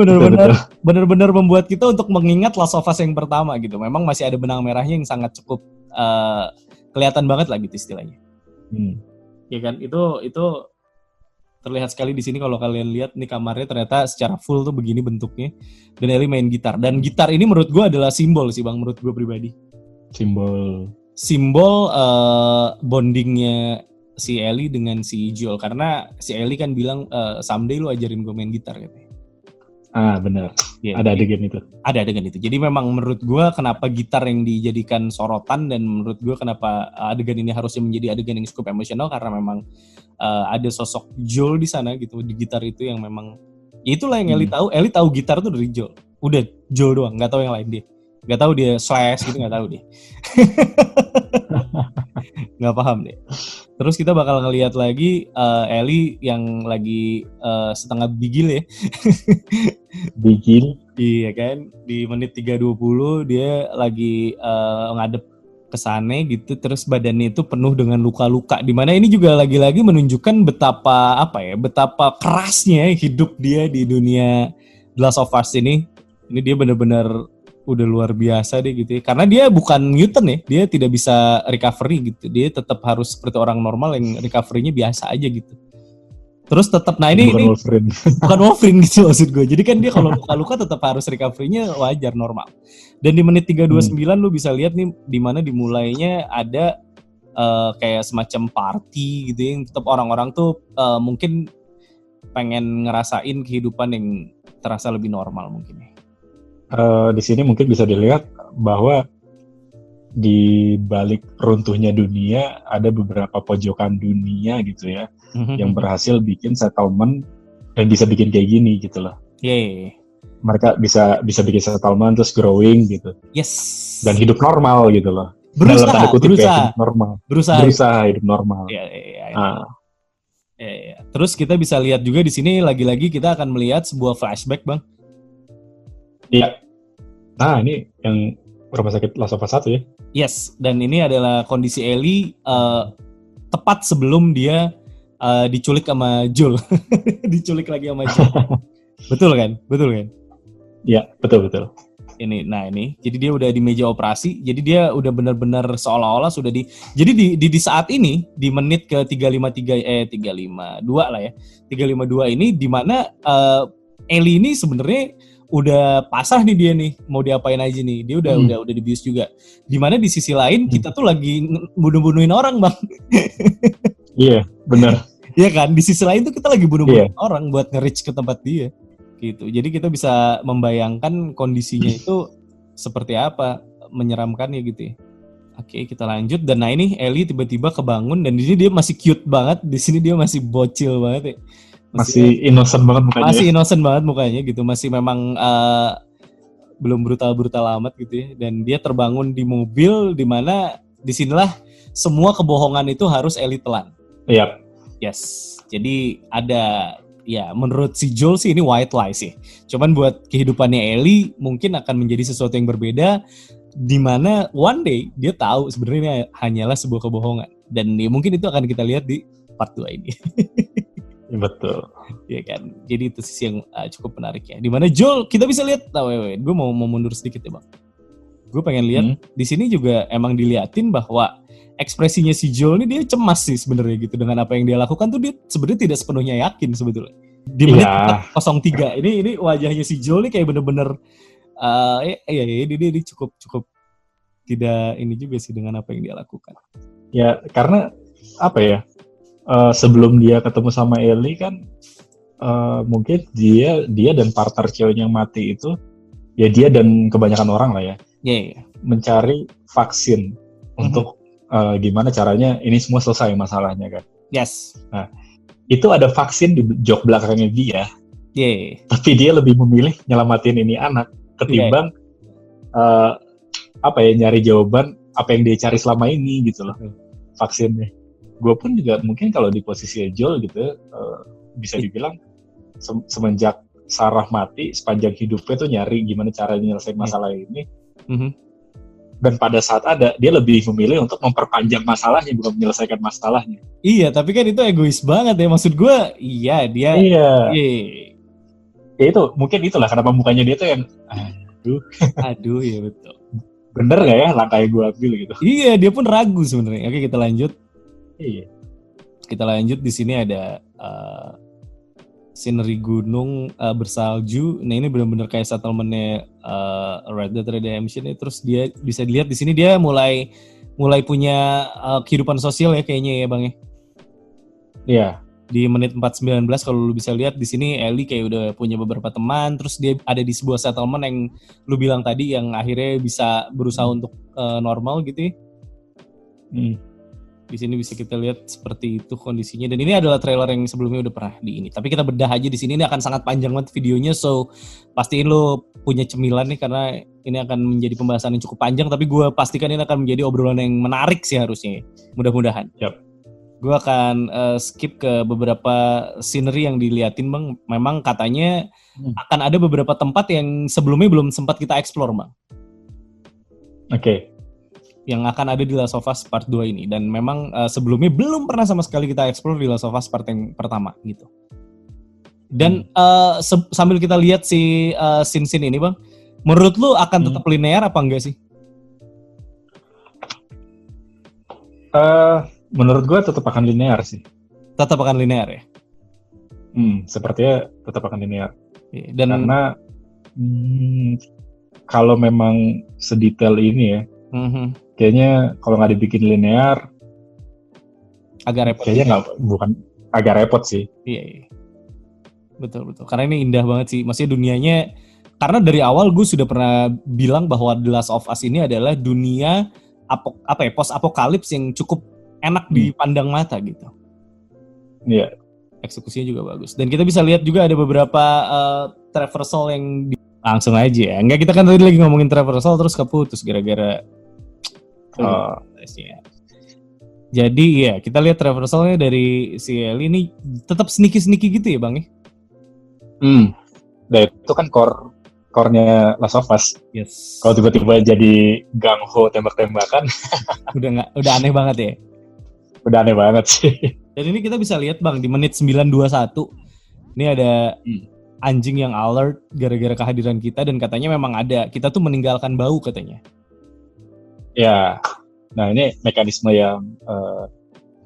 benar-benar membuat kita untuk mengingat Last of Us yang pertama gitu. Memang masih ada benang merahnya yang sangat cukup kelihatan banget lah gitu istilahnya. Ya kan, itu terlihat sekali di sini kalau kalian lihat nih kamarnya ternyata secara full tuh begini bentuknya. Dan Ellie main gitar. Dan gitar ini menurut gue adalah simbol sih Bang, menurut gue pribadi. Simbol bondingnya si Ellie dengan si Joel, karena si Ellie kan bilang someday lu ajarin gue main gitar katanya. Benar. Ya, ada adegan itu. Ada adegan itu. Jadi memang menurut gue kenapa gitar yang dijadikan sorotan, dan menurut gue kenapa adegan ini harusnya menjadi adegan yang cukup emosional, karena memang ada sosok Joel di sana gitu di gitar itu yang memang ya itulah yang Ellie tahu. Ellie tahu gitar tuh dari Joel. Udah Joel doang, nggak tahu yang lain dia. Gak tahu dia slash gitu, gak tahu deh. Gak paham deh. Terus kita bakal ngelihat lagi Ellie yang lagi setengah bigil ya. Bigil? Iya kan, di menit 3:20 dia lagi ngadep ke sana gitu, terus badannya itu penuh dengan luka-luka. Dimana ini juga lagi-lagi menunjukkan betapa kerasnya hidup dia di dunia The Last of Us ini. Ini dia benar-benar udah luar biasa deh gitu ya. Karena dia bukan mutant ya, dia tidak bisa recovery gitu. Dia tetap harus seperti orang normal yang recovery-nya biasa aja gitu. Terus tetap, nah ini bukan Wolverine gitu maksud gue. Jadi kan dia kalau luka-luka tetap harus recovery-nya wajar normal. Dan di menit 3:29 lu bisa lihat nih di mana dimulainya ada kayak semacam party gitu yang tetap orang-orang tuh mungkin pengen ngerasain kehidupan yang terasa lebih normal mungkin ya. Di sini mungkin bisa dilihat bahwa di balik runtuhnya dunia ada beberapa pojokan dunia gitu ya yang berhasil bikin settlement dan bisa bikin kayak gini gitu loh. Yeah. Mereka bisa bikin settlement terus growing gitu. Yes. Dan hidup normal gitu loh. Berusaha hidup normal. Berusaha hidup normal. Yeah. Terus kita bisa lihat juga di sini lagi-lagi kita akan melihat sebuah flashback Bang. Iya. Nah, ini yang rumah sakit Last of Us 1 ya? Yes, dan ini adalah kondisi Ellie tepat sebelum dia diculik sama Joel. Diculik lagi sama Joel. Betul kan? Iya, betul. Ini, jadi dia udah di meja operasi, jadi dia udah benar-benar seolah-olah sudah jadi di saat ini, di menit ke 352 lah ya, 352 ini, di mana Ellie ini sebenarnya udah pasrah nih dia nih, mau diapain aja nih, dia udah dibius juga. Dimana di sisi lain kita tuh lagi bunuh-bunuhin orang Bang. Iya, benar. Iya kan, di sisi lain tuh kita lagi bunuh-bunuhin orang buat nge-reach ke tempat dia, gitu. Jadi kita bisa membayangkan kondisinya itu seperti apa, menyeramkannya gitu ya. Oke, kita lanjut. Dan nah ini Ellie tiba-tiba kebangun dan di sini dia masih cute banget, di sini dia masih bocil banget ya. Masih innocent banget mukanya. Masih innocent banget mukanya gitu. Masih memang belum brutal-brutal amat gitu ya. Dan dia terbangun di mobil di mana disinilah semua kebohongan itu harus Ellie telan. Iya. Yes. Jadi ada ya menurut si Joel sih ini white lie sih. Cuman buat kehidupannya Ellie mungkin akan menjadi sesuatu yang berbeda, di mana one day dia tahu sebenarnya ini hanyalah sebuah kebohongan. Dan ya mungkin itu akan kita lihat di part 2 ini. Betul. Ya kan. Jadi itu sisi yang cukup menarik ya. Di mana Joel kita bisa lihat, gue mau mundur sedikit ya bang. Gue pengen lihat di sini juga emang diliatin bahwa ekspresinya si Joel ini dia cemas sih sebenarnya gitu dengan apa yang dia lakukan tuh dia sebenarnya tidak sepenuhnya yakin sebetulnya. Di menit 03 ini wajahnya si Joel ini kayak bener-bener dia cukup tidak ini juga sih dengan apa yang dia lakukan. Ya karena apa ya? Sebelum dia ketemu sama Ellie kan mungkin dia dan partner ceweknya yang mati itu ya dia dan kebanyakan orang lah ya mencari vaksin untuk gimana caranya ini semua selesai masalahnya kan. Yes. Nah itu ada vaksin di jok belakangnya dia. Tapi dia lebih memilih nyelamatin ini anak ketimbang nyari jawaban apa yang dia cari selama ini gitu loh vaksinnya. Gue pun juga mungkin kalau di posisi Joel gitu bisa dibilang semenjak Sarah mati sepanjang hidupnya tuh nyari gimana caranya nyelesain masalah ini. Dan pada saat ada dia lebih memilih untuk memperpanjang masalahnya bukan menyelesaikan masalahnya. Iya tapi kan itu egois banget ya maksud gue. Iya dia. Ya itu mungkin itulah kenapa mukanya dia tuh yang aduh ya betul. Bener nggak ya langkah yang gue ambil gitu. Iya dia pun ragu sebenarnya. Oke kita lanjut. Iya. Kita lanjut di sini ada scenery gunung bersalju. Nah ini benar-benar kayak settlement-nya Red Dead Redemption ya. Terus dia bisa dilihat di sini dia mulai punya kehidupan sosial ya kayaknya ya bang ya. Iya. Di menit 4:19 kalau lu bisa lihat di sini Ellie kayak udah punya beberapa teman. Terus dia ada di sebuah settlement yang lu bilang tadi yang akhirnya bisa berusaha untuk normal gitu ya. Di sini bisa kita lihat seperti itu kondisinya dan ini adalah trailer yang sebelumnya udah pernah di ini. Tapi kita bedah aja di sini, ini akan sangat panjang banget videonya, so pastiin lo punya cemilan nih karena ini akan menjadi pembahasan yang cukup panjang. Tapi gue pastikan ini akan menjadi obrolan yang menarik sih harusnya, mudah-mudahan. Gue akan skip ke beberapa scenery yang diliatin bang. Memang katanya akan ada beberapa tempat yang sebelumnya belum sempat kita explore bang. Oke. Yang akan ada di Last of Us Part 2 ini. Dan memang sebelumnya belum pernah sama sekali kita explore di Last of Us Part yang pertama gitu. Dan sambil kita lihat si scene-scene ini bang, menurut lu akan tetap linear apa enggak sih? Menurut gue tetap akan linear sih. Tetap akan linear ya? Sepertinya tetap akan linear. Dan karena kalau memang sedetail ini ya, kayaknya kalau nggak dibikin linear agak repot. Kayaknya bukan agak repot sih. Iya. Betul. Karena ini indah banget sih. Maksudnya dunianya, karena dari awal gue sudah pernah bilang bahwa The Last of Us ini adalah dunia post apokalips yang cukup enak dipandang mata gitu. Iya. Eksekusinya juga bagus. Dan kita bisa lihat juga ada beberapa traversal yang langsung aja ya. Enggak, kita kan tadi lagi ngomongin traversal terus keputus gara-gara Jadi ya kita lihat traversalnya dari si Ellie ini tetap sneaky gitu ya bang ya? Nah itu kan core-nya Last of Us. Yes. Kalau tiba-tiba jadi gung-ho tembak-tembakan, udah aneh banget ya. Udah aneh banget sih. Dan ini kita bisa lihat bang di menit 9:21 ini ada anjing yang alert gara-gara kehadiran kita dan katanya memang ada kita tuh meninggalkan bau katanya. Ya, nah ini mekanisme yang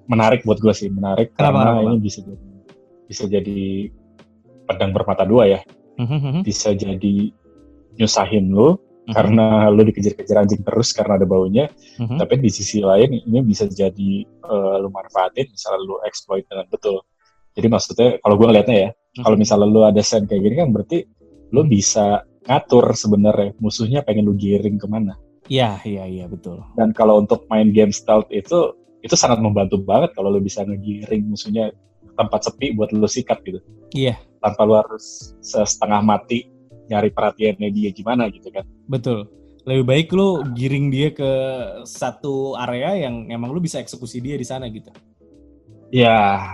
menarik buat gue sih, menarik karena ini bisa jadi pedang bermata dua ya. Bisa jadi nyusahin lo karena lo dikejar-kejar anjing terus karena ada baunya. Tapi di sisi lain ini bisa jadi lo manfaatin misalnya lo exploit dengan betul. Jadi maksudnya kalau gue ngeliatnya ya, kalau misalnya lo ada scene kayak gini kan berarti lo bisa ngatur sebenarnya musuhnya pengen lo giring kemana. Iya betul. Dan kalau untuk main game stealth itu sangat membantu banget kalau lo bisa ngegiring musuhnya tempat sepi buat lo sikat gitu. Iya. Tanpa lo harus setengah mati nyari perhatiannya dia gimana gitu kan. Betul. Lebih baik lo giring dia ke satu area yang emang lo bisa eksekusi dia di sana gitu. Ya,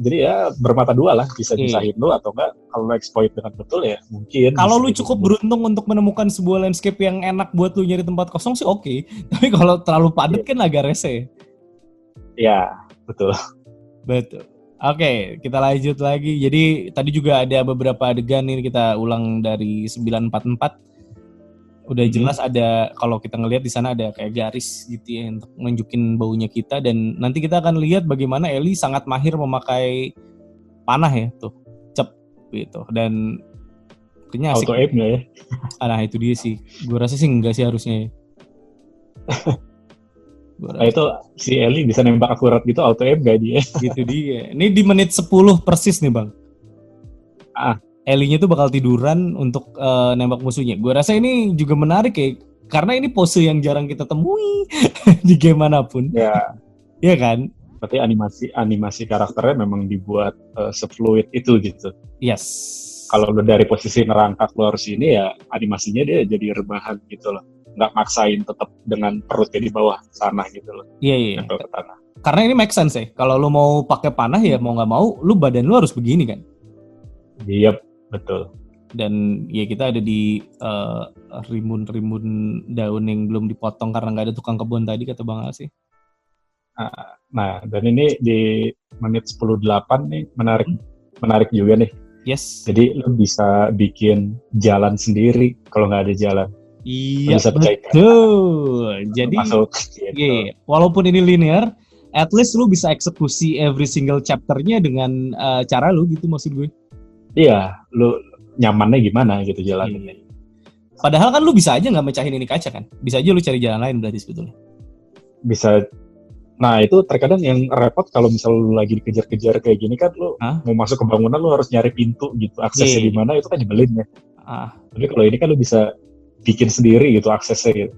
jadi ya bermata dua lah, bisa disahin lu atau enggak. Kalau lu exploit dengan betul ya mungkin. Kalau lu cukup beruntung untuk menemukan sebuah landscape yang enak buat lu nyari tempat kosong sih oke. Tapi kalau terlalu padat kan agak rese. Ya, betul. Betul. Oke, kita lanjut lagi. Jadi tadi juga ada beberapa adegan ini kita ulang dari 944. Udah jelas ada, kalau kita ngelihat di sana ada kayak garis gitu ya untuk nunjukin baunya kita, dan nanti kita akan lihat bagaimana Ellie sangat mahir memakai panah ya tuh, cep gitu, dan kayaknya asik. Auto aim nggak ya? Nah itu dia sih, gue rasa sih enggak sih harusnya. Nah itu si Ellie bisa nembak akurat gitu, auto aim gak dia? Gitu dia. Ini di menit 10 persis nih bang. Ellie-nya tuh bakal tiduran untuk nembak musuhnya. Gue rasa ini juga menarik ya, karena ini pose yang jarang kita temui di game manapun. Ya. Iya kan? Berarti animasi karakternya memang dibuat se-fluid itu gitu. Yes. Kalau lu dari posisi ngerangkak keluar sini ya animasinya dia jadi rebahan gitu loh. Nggak maksain, tetap dengan perutnya di bawah sana gitu loh. Iya. Nempel ke tanah. Karena ini make sense ya. Kalau lu mau pakai panah ya mau nggak mau, lu badan lu harus begini kan. Iya, betul. Dan ya kita ada di rimbun-rimbun daun yang belum dipotong karena nggak ada tukang kebun tadi kata Bang Al sih. Nah, dan ini di menit 10.8 nih menarik juga nih. Yes. Jadi lu bisa bikin jalan sendiri kalau nggak ada jalan. Iya, betul. Jadi masuk gitu. Yeah, walaupun ini linear, at least lu bisa eksekusi every single chapternya dengan cara lu gitu maksud gue. Iya, lu nyamannya gimana gitu jalan ini. Padahal kan lu bisa aja nggak mecahin ini kaca kan? Bisa aja lu cari jalan lain berarti sebetulnya. Bisa. Nah itu terkadang yang repot kalau misal lu lagi dikejar-kejar kayak gini kan lu mau masuk ke bangunan lu harus nyari pintu gitu. Aksesnya di mana itu kan nyebelin ya. Tapi kalau ini kan lu bisa bikin sendiri gitu aksesnya gitu.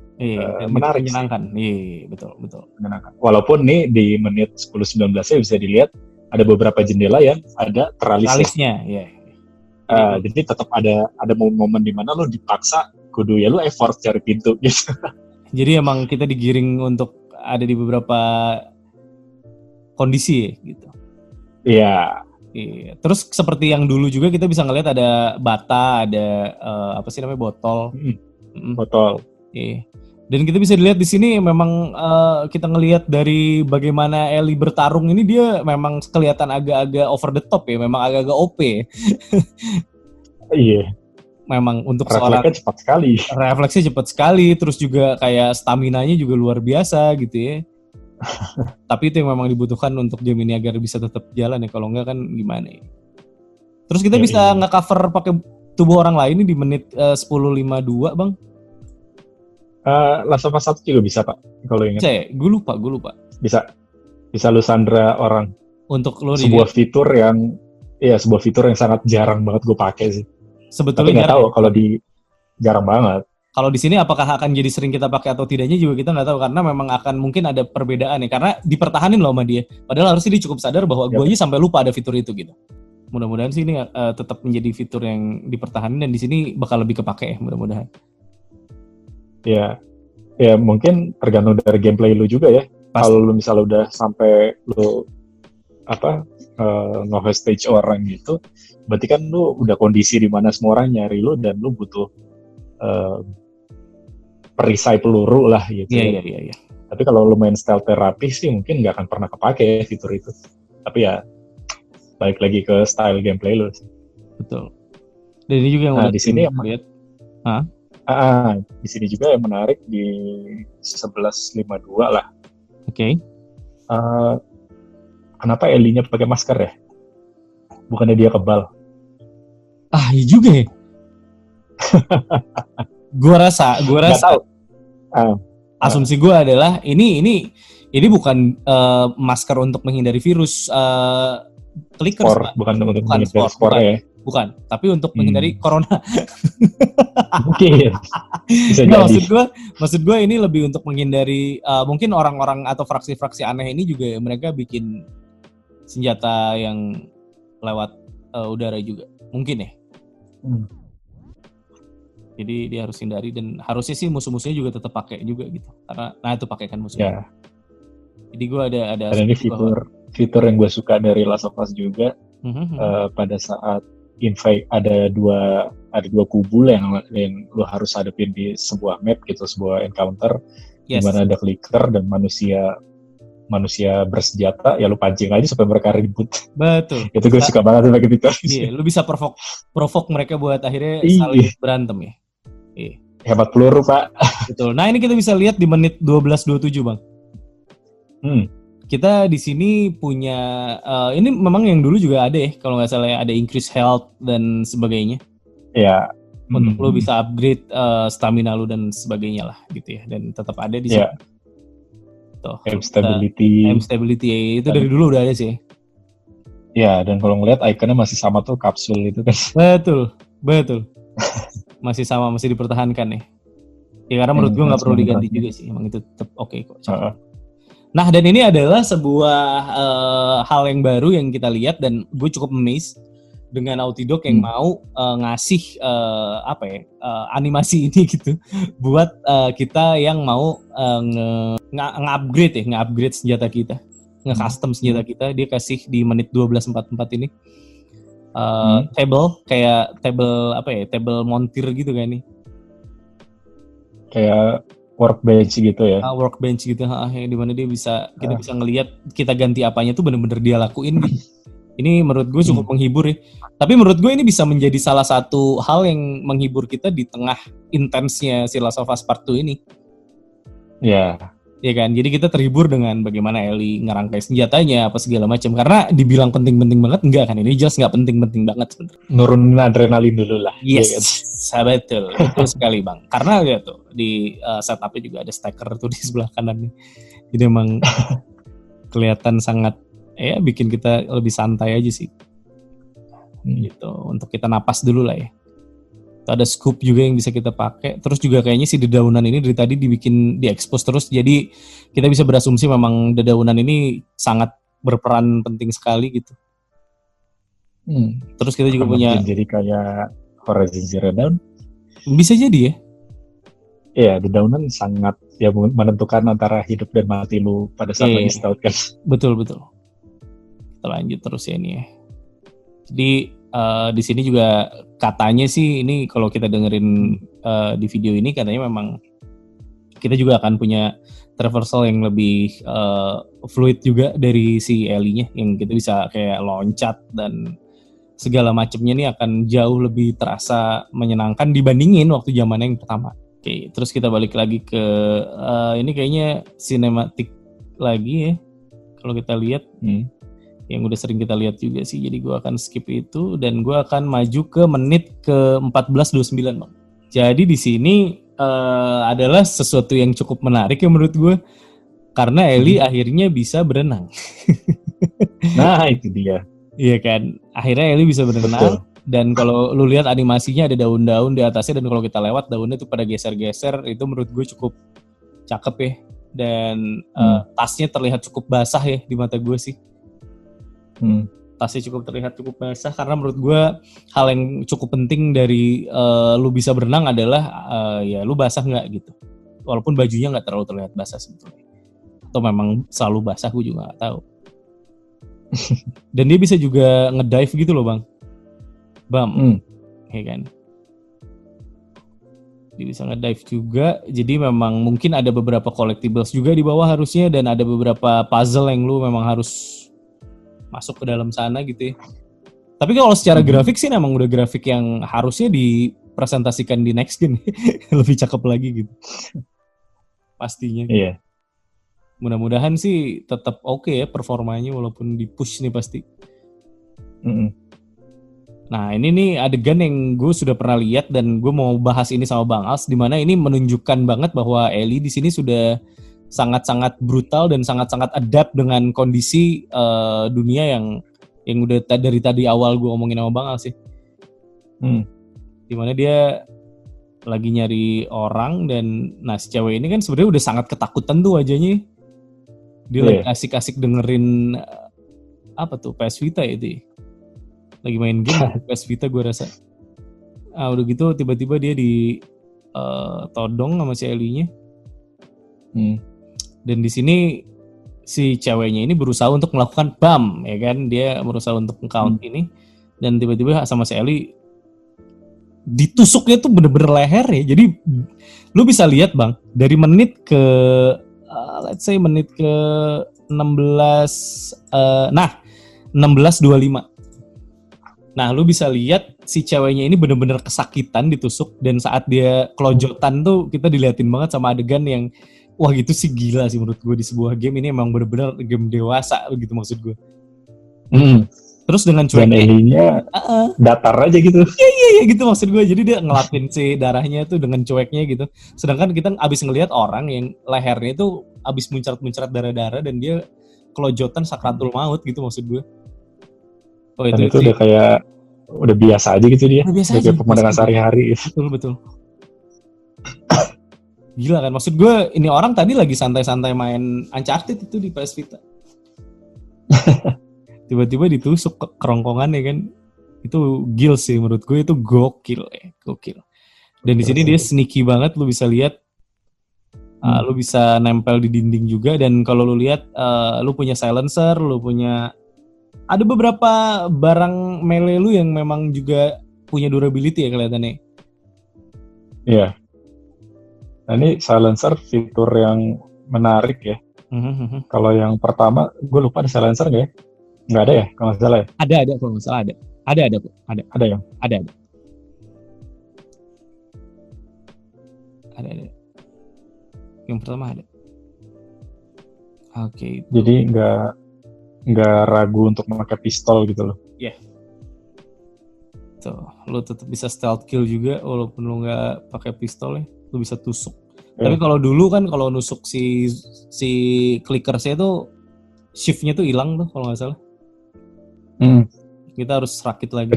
Menarik, menyenangkan. Iya, betul. Menyenangkan. Walaupun nih di menit 10-19 nya bisa dilihat ada beberapa jendela yang ada tralisnya. Iya. Jadi tetap ada momen-momen di mana lu dipaksa kudu ya lu effort cari pintu gitu. Jadi emang kita digiring untuk ada di beberapa kondisi gitu. Iya. Terus seperti yang dulu juga kita bisa ngelihat ada bata, ada apa sih namanya botol. Botol. Iya. Dan kita bisa dilihat di sini memang kita ngelihat dari bagaimana Ellie bertarung ini dia memang kelihatan agak-agak over the top ya, memang agak-agak OP. Iya. Memang untuk refleksnya cepat sekali. Refleksnya cepat sekali, terus juga kayak stamina-nya juga luar biasa gitu ya. Tapi itu yang memang dibutuhkan untuk game ini agar bisa tetap jalan ya, kalau enggak kan gimana ya. Terus kita bisa nge-cover pakai tubuh orang lain ini di menit 10.52 Bang. Last of Us 1 juga bisa Pak, kalau ingat. Gue lupa. Bisa lu sandra orang. Untuk lo sebuah fitur yang sangat jarang banget gue pakai sih. Sebetulnya tapi nggak tahu kalau di jarang banget. Kalau di sini apakah akan jadi sering kita pakai atau tidaknya juga kita nggak tahu, karena memang akan mungkin ada perbedaan ya, karena dipertahanin loh sama dia. Padahal harusnya dia cukup sadar bahwa gue aja sampai lupa ada fitur itu gitu. Mudah-mudahan sih ini tetap menjadi fitur yang dipertahankan dan di sini bakal lebih kepake ya mudah-mudahan. Ya mungkin tergantung dari gameplay lu juga ya. Kalau lu misalnya udah sampai lu nge-hostage orang gitu, berarti kan lu udah kondisi di mana semua orang nyari lu dan lu butuh perisai peluru lah gitu. Iya. Tapi kalau lu main stealth therapy sih mungkin nggak akan pernah kepake fitur itu. Tapi ya balik lagi ke style gameplay lu. Betul. Dan ini juga yang di sini yang lihat. Di sini juga yang menarik di 11.52 lah. Oke. Kenapa Ellie-nya pakai masker ya? Bukannya dia kebal? Iya juga ya. Gue rasa. Asumsi gue adalah ini bukan masker untuk menghindari virus clickers. Bukan untuk menghindari spor ya. Bukan, tapi untuk menghindari corona. Mungkin. Bisa jadi. Maksud gue ini lebih untuk menghindari mungkin orang-orang atau fraksi-fraksi aneh ini juga mereka bikin senjata yang lewat udara juga. Mungkin ya. Jadi dia harus hindari dan harusnya sih musuh-musuhnya juga tetap pakai juga gitu. Karena itu pakai kan musuhnya. Ya. Jadi gue ada ini fitur yang gue suka dari Last of Us juga pada saat invade ada dua kubu yang lu harus hadapin di sebuah map gitu, sebuah encounter di mana ada clicker dan manusia bersenjata, ya lu pancing aja sampai mereka ribut. Betul. Itu gue suka banget sama gitu. Iya, lu bisa provoke mereka buat akhirnya saling berantem ya. Iya. Hebat peluru, Pak. Betul. Nah, ini kita bisa lihat di menit 12:27, Bang. Kita di sini punya ini memang yang dulu juga ada ya, kalau nggak salah ada increase health dan sebagainya. Iya. Untuk lo bisa upgrade stamina lu dan sebagainya lah gitu ya, dan tetap ada di sini. Tuh. Aim stability itu dari dulu udah ada sih. Ya, dan kalau ngeliat ikonnya masih sama tuh, kapsul itu kan. Betul. Masih sama, masih dipertahankan nih. Ya karena menurut gue nggak perlu diganti juga sih, emang itu tetap oke kok. Nah, dan ini adalah sebuah hal yang baru yang kita lihat, dan gue cukup amazed dengan Naughty Dog yang mau ngasih animasi ini gitu buat kita yang mau nge-upgrade senjata kita, nge-custom senjata kita. Dia kasih di menit 12:44 ini table montir gitu kan nih, kayak workbench gitu ya. Workbench gitu, yang dimana dia kita bisa ngelihat kita ganti apanya tuh bener-bener dia lakuin gitu. Ini menurut gue cukup menghibur ya. Tapi menurut gue ini bisa menjadi salah satu hal yang menghibur kita di tengah intensnya si Last of Us Part 2 ini. Iya. Ya kan, jadi kita terhibur dengan bagaimana Ellie ngerangkai senjatanya apa segala macam. Karena dibilang penting-penting banget, enggak kan, ini jelas nggak penting-penting banget sebenarnya. Nurunin adrenalin dulu lah. Yes, betul sekali Bang. Karena lihat tuh di setupnya juga ada stacker tuh di sebelah kanan nih. Jadi emang kelihatan sangat bikin kita lebih santai aja sih. Gitu, untuk kita napas dulu lah ya. Ada scoop juga yang bisa kita pakai. Terus juga kayaknya si dedaunan ini dari tadi diekspos terus. Jadi kita bisa berasumsi memang dedaunan ini sangat berperan penting sekali gitu. Terus kita juga punya. Jadi kayak Horizon Zero Dawn. Bisa jadi ya. Iya, dedaunan sangat menentukan antara hidup dan mati lu pada saat lagi stout kan. Betul. Kita lanjut terus ya ini ya. Jadi di sini juga katanya sih ini kalau kita dengerin di video ini katanya memang kita juga akan punya traversal yang lebih fluid juga dari si Ellie-nya, yang kita bisa kayak loncat dan segala macamnya nih akan jauh lebih terasa menyenangkan dibandingin waktu zaman yang pertama. Oke, terus kita balik lagi ke ini kayaknya sinematik lagi ya kalau kita lihat. Yang udah sering kita lihat juga sih, jadi gue akan skip itu dan gue akan maju ke menit ke 14:29 Bang. Jadi di sini adalah sesuatu yang cukup menarik ya menurut gue, karena Ellie akhirnya bisa berenang. Nah itu dia. Iya kan, akhirnya Ellie bisa berenang. Betul. Dan kalau lu lihat animasinya ada daun-daun di atasnya, dan kalau kita lewat daunnya tuh pada geser-geser, itu menurut gue cukup cakep ya. Dan tasnya terlihat cukup basah ya di mata gue sih. Tasnya terlihat cukup basah, karena menurut gue hal yang cukup penting dari lu bisa berenang adalah ya lu basah nggak gitu, walaupun bajunya nggak terlalu terlihat basah sebetulnya, atau memang selalu basah gue juga nggak tahu. Dan dia bisa juga ngedive gitu loh Bang, ya kan, dia bisa ngedive juga. Jadi memang mungkin ada beberapa collectibles juga di bawah harusnya, dan ada beberapa puzzle yang lu memang harus masuk ke dalam sana gitu ya. Tapi kalau secara grafik sih memang udah grafik yang harusnya dipresentasikan di next gen. Lebih cakep lagi gitu. Pastinya. Iya. Mudah-mudahan sih tetap oke ya performanya, walaupun di push nih pasti. Nah ini nih adegan yang gue sudah pernah lihat dan gue mau bahas ini sama Bang Als, di mana ini menunjukkan banget bahwa Ellie di sini sudah sangat-sangat brutal dan sangat-sangat adapt dengan kondisi dunia yang udah dari tadi awal gue ngomongin sama Bang Al sih. Dimana dia lagi nyari orang, dan si cewek ini kan sebenarnya udah sangat ketakutan tuh wajahnya. Dia lagi asik-asik dengerin apa tuh, PS Vita itu. Lagi main game PS Vita gue rasa. Udah gitu tiba-tiba dia todong sama si Ellie-nya. Dan di sini si ceweknya ini berusaha untuk melakukan bam, ya kan? Dia berusaha untuk count ini, dan tiba-tiba sama si Ellie ditusuknya tuh bener-bener leher ya. Jadi lu bisa lihat bang, dari menit ke let's say menit ke 16, 16:25. Nah, lu bisa lihat si ceweknya ini bener-bener kesakitan ditusuk, dan saat dia kelojotan tuh kita diliatin banget sama adegan yang wah gitu sih, gila sih menurut gue. Di sebuah game ini emang bener-bener game dewasa gitu maksud gue. Terus dengan cueknya, dan Ellie-nya datar aja gitu. Iya gitu maksud gue. Jadi dia ngelapin si darahnya tuh dengan cueknya gitu. Sedangkan kita abis ngelihat orang yang lehernya itu abis muncrat-muncrat darah-darah dan dia kelojotan sakratul maut gitu maksud gue. Oh, dan itu udah kayak udah biasa aja gitu dia. Udah biasa aja. Kayak pemandangan sehari-hari. Betul. Gila kan, maksud gue ini orang tadi lagi santai-santai main Uncharted itu di PS Vita. Tiba-tiba ditusuk kerongkongannya kan. Itu gil sih menurut gue, itu gokil. Dan di sini dia sneaky banget, lu bisa lihat. Lu bisa nempel di dinding juga, dan kalau lu lihat lu punya silencer, lu punya ada beberapa barang melee lu yang memang juga punya durability ya kelihatannya. Iya. Nah ini silencer fitur yang menarik ya. Kalau yang pertama, gue lupa ada silencer nggak ya? Nggak ada ya, kalau nggak salah ya? Ada kalau nggak salah ada. Ada ya? Ada. Yang pertama ada. Oke. Jadi nggak ragu untuk memakai pistol gitu loh. Iya. Tuh, lo tetap bisa stealth kill juga walaupun lo nggak pakai pistol ya, lo bisa tusuk. Tapi kalau dulu kan kalau nusuk si clickersnya itu shiftnya tuh hilang tuh kalau nggak salah. Kita harus rakit lagi.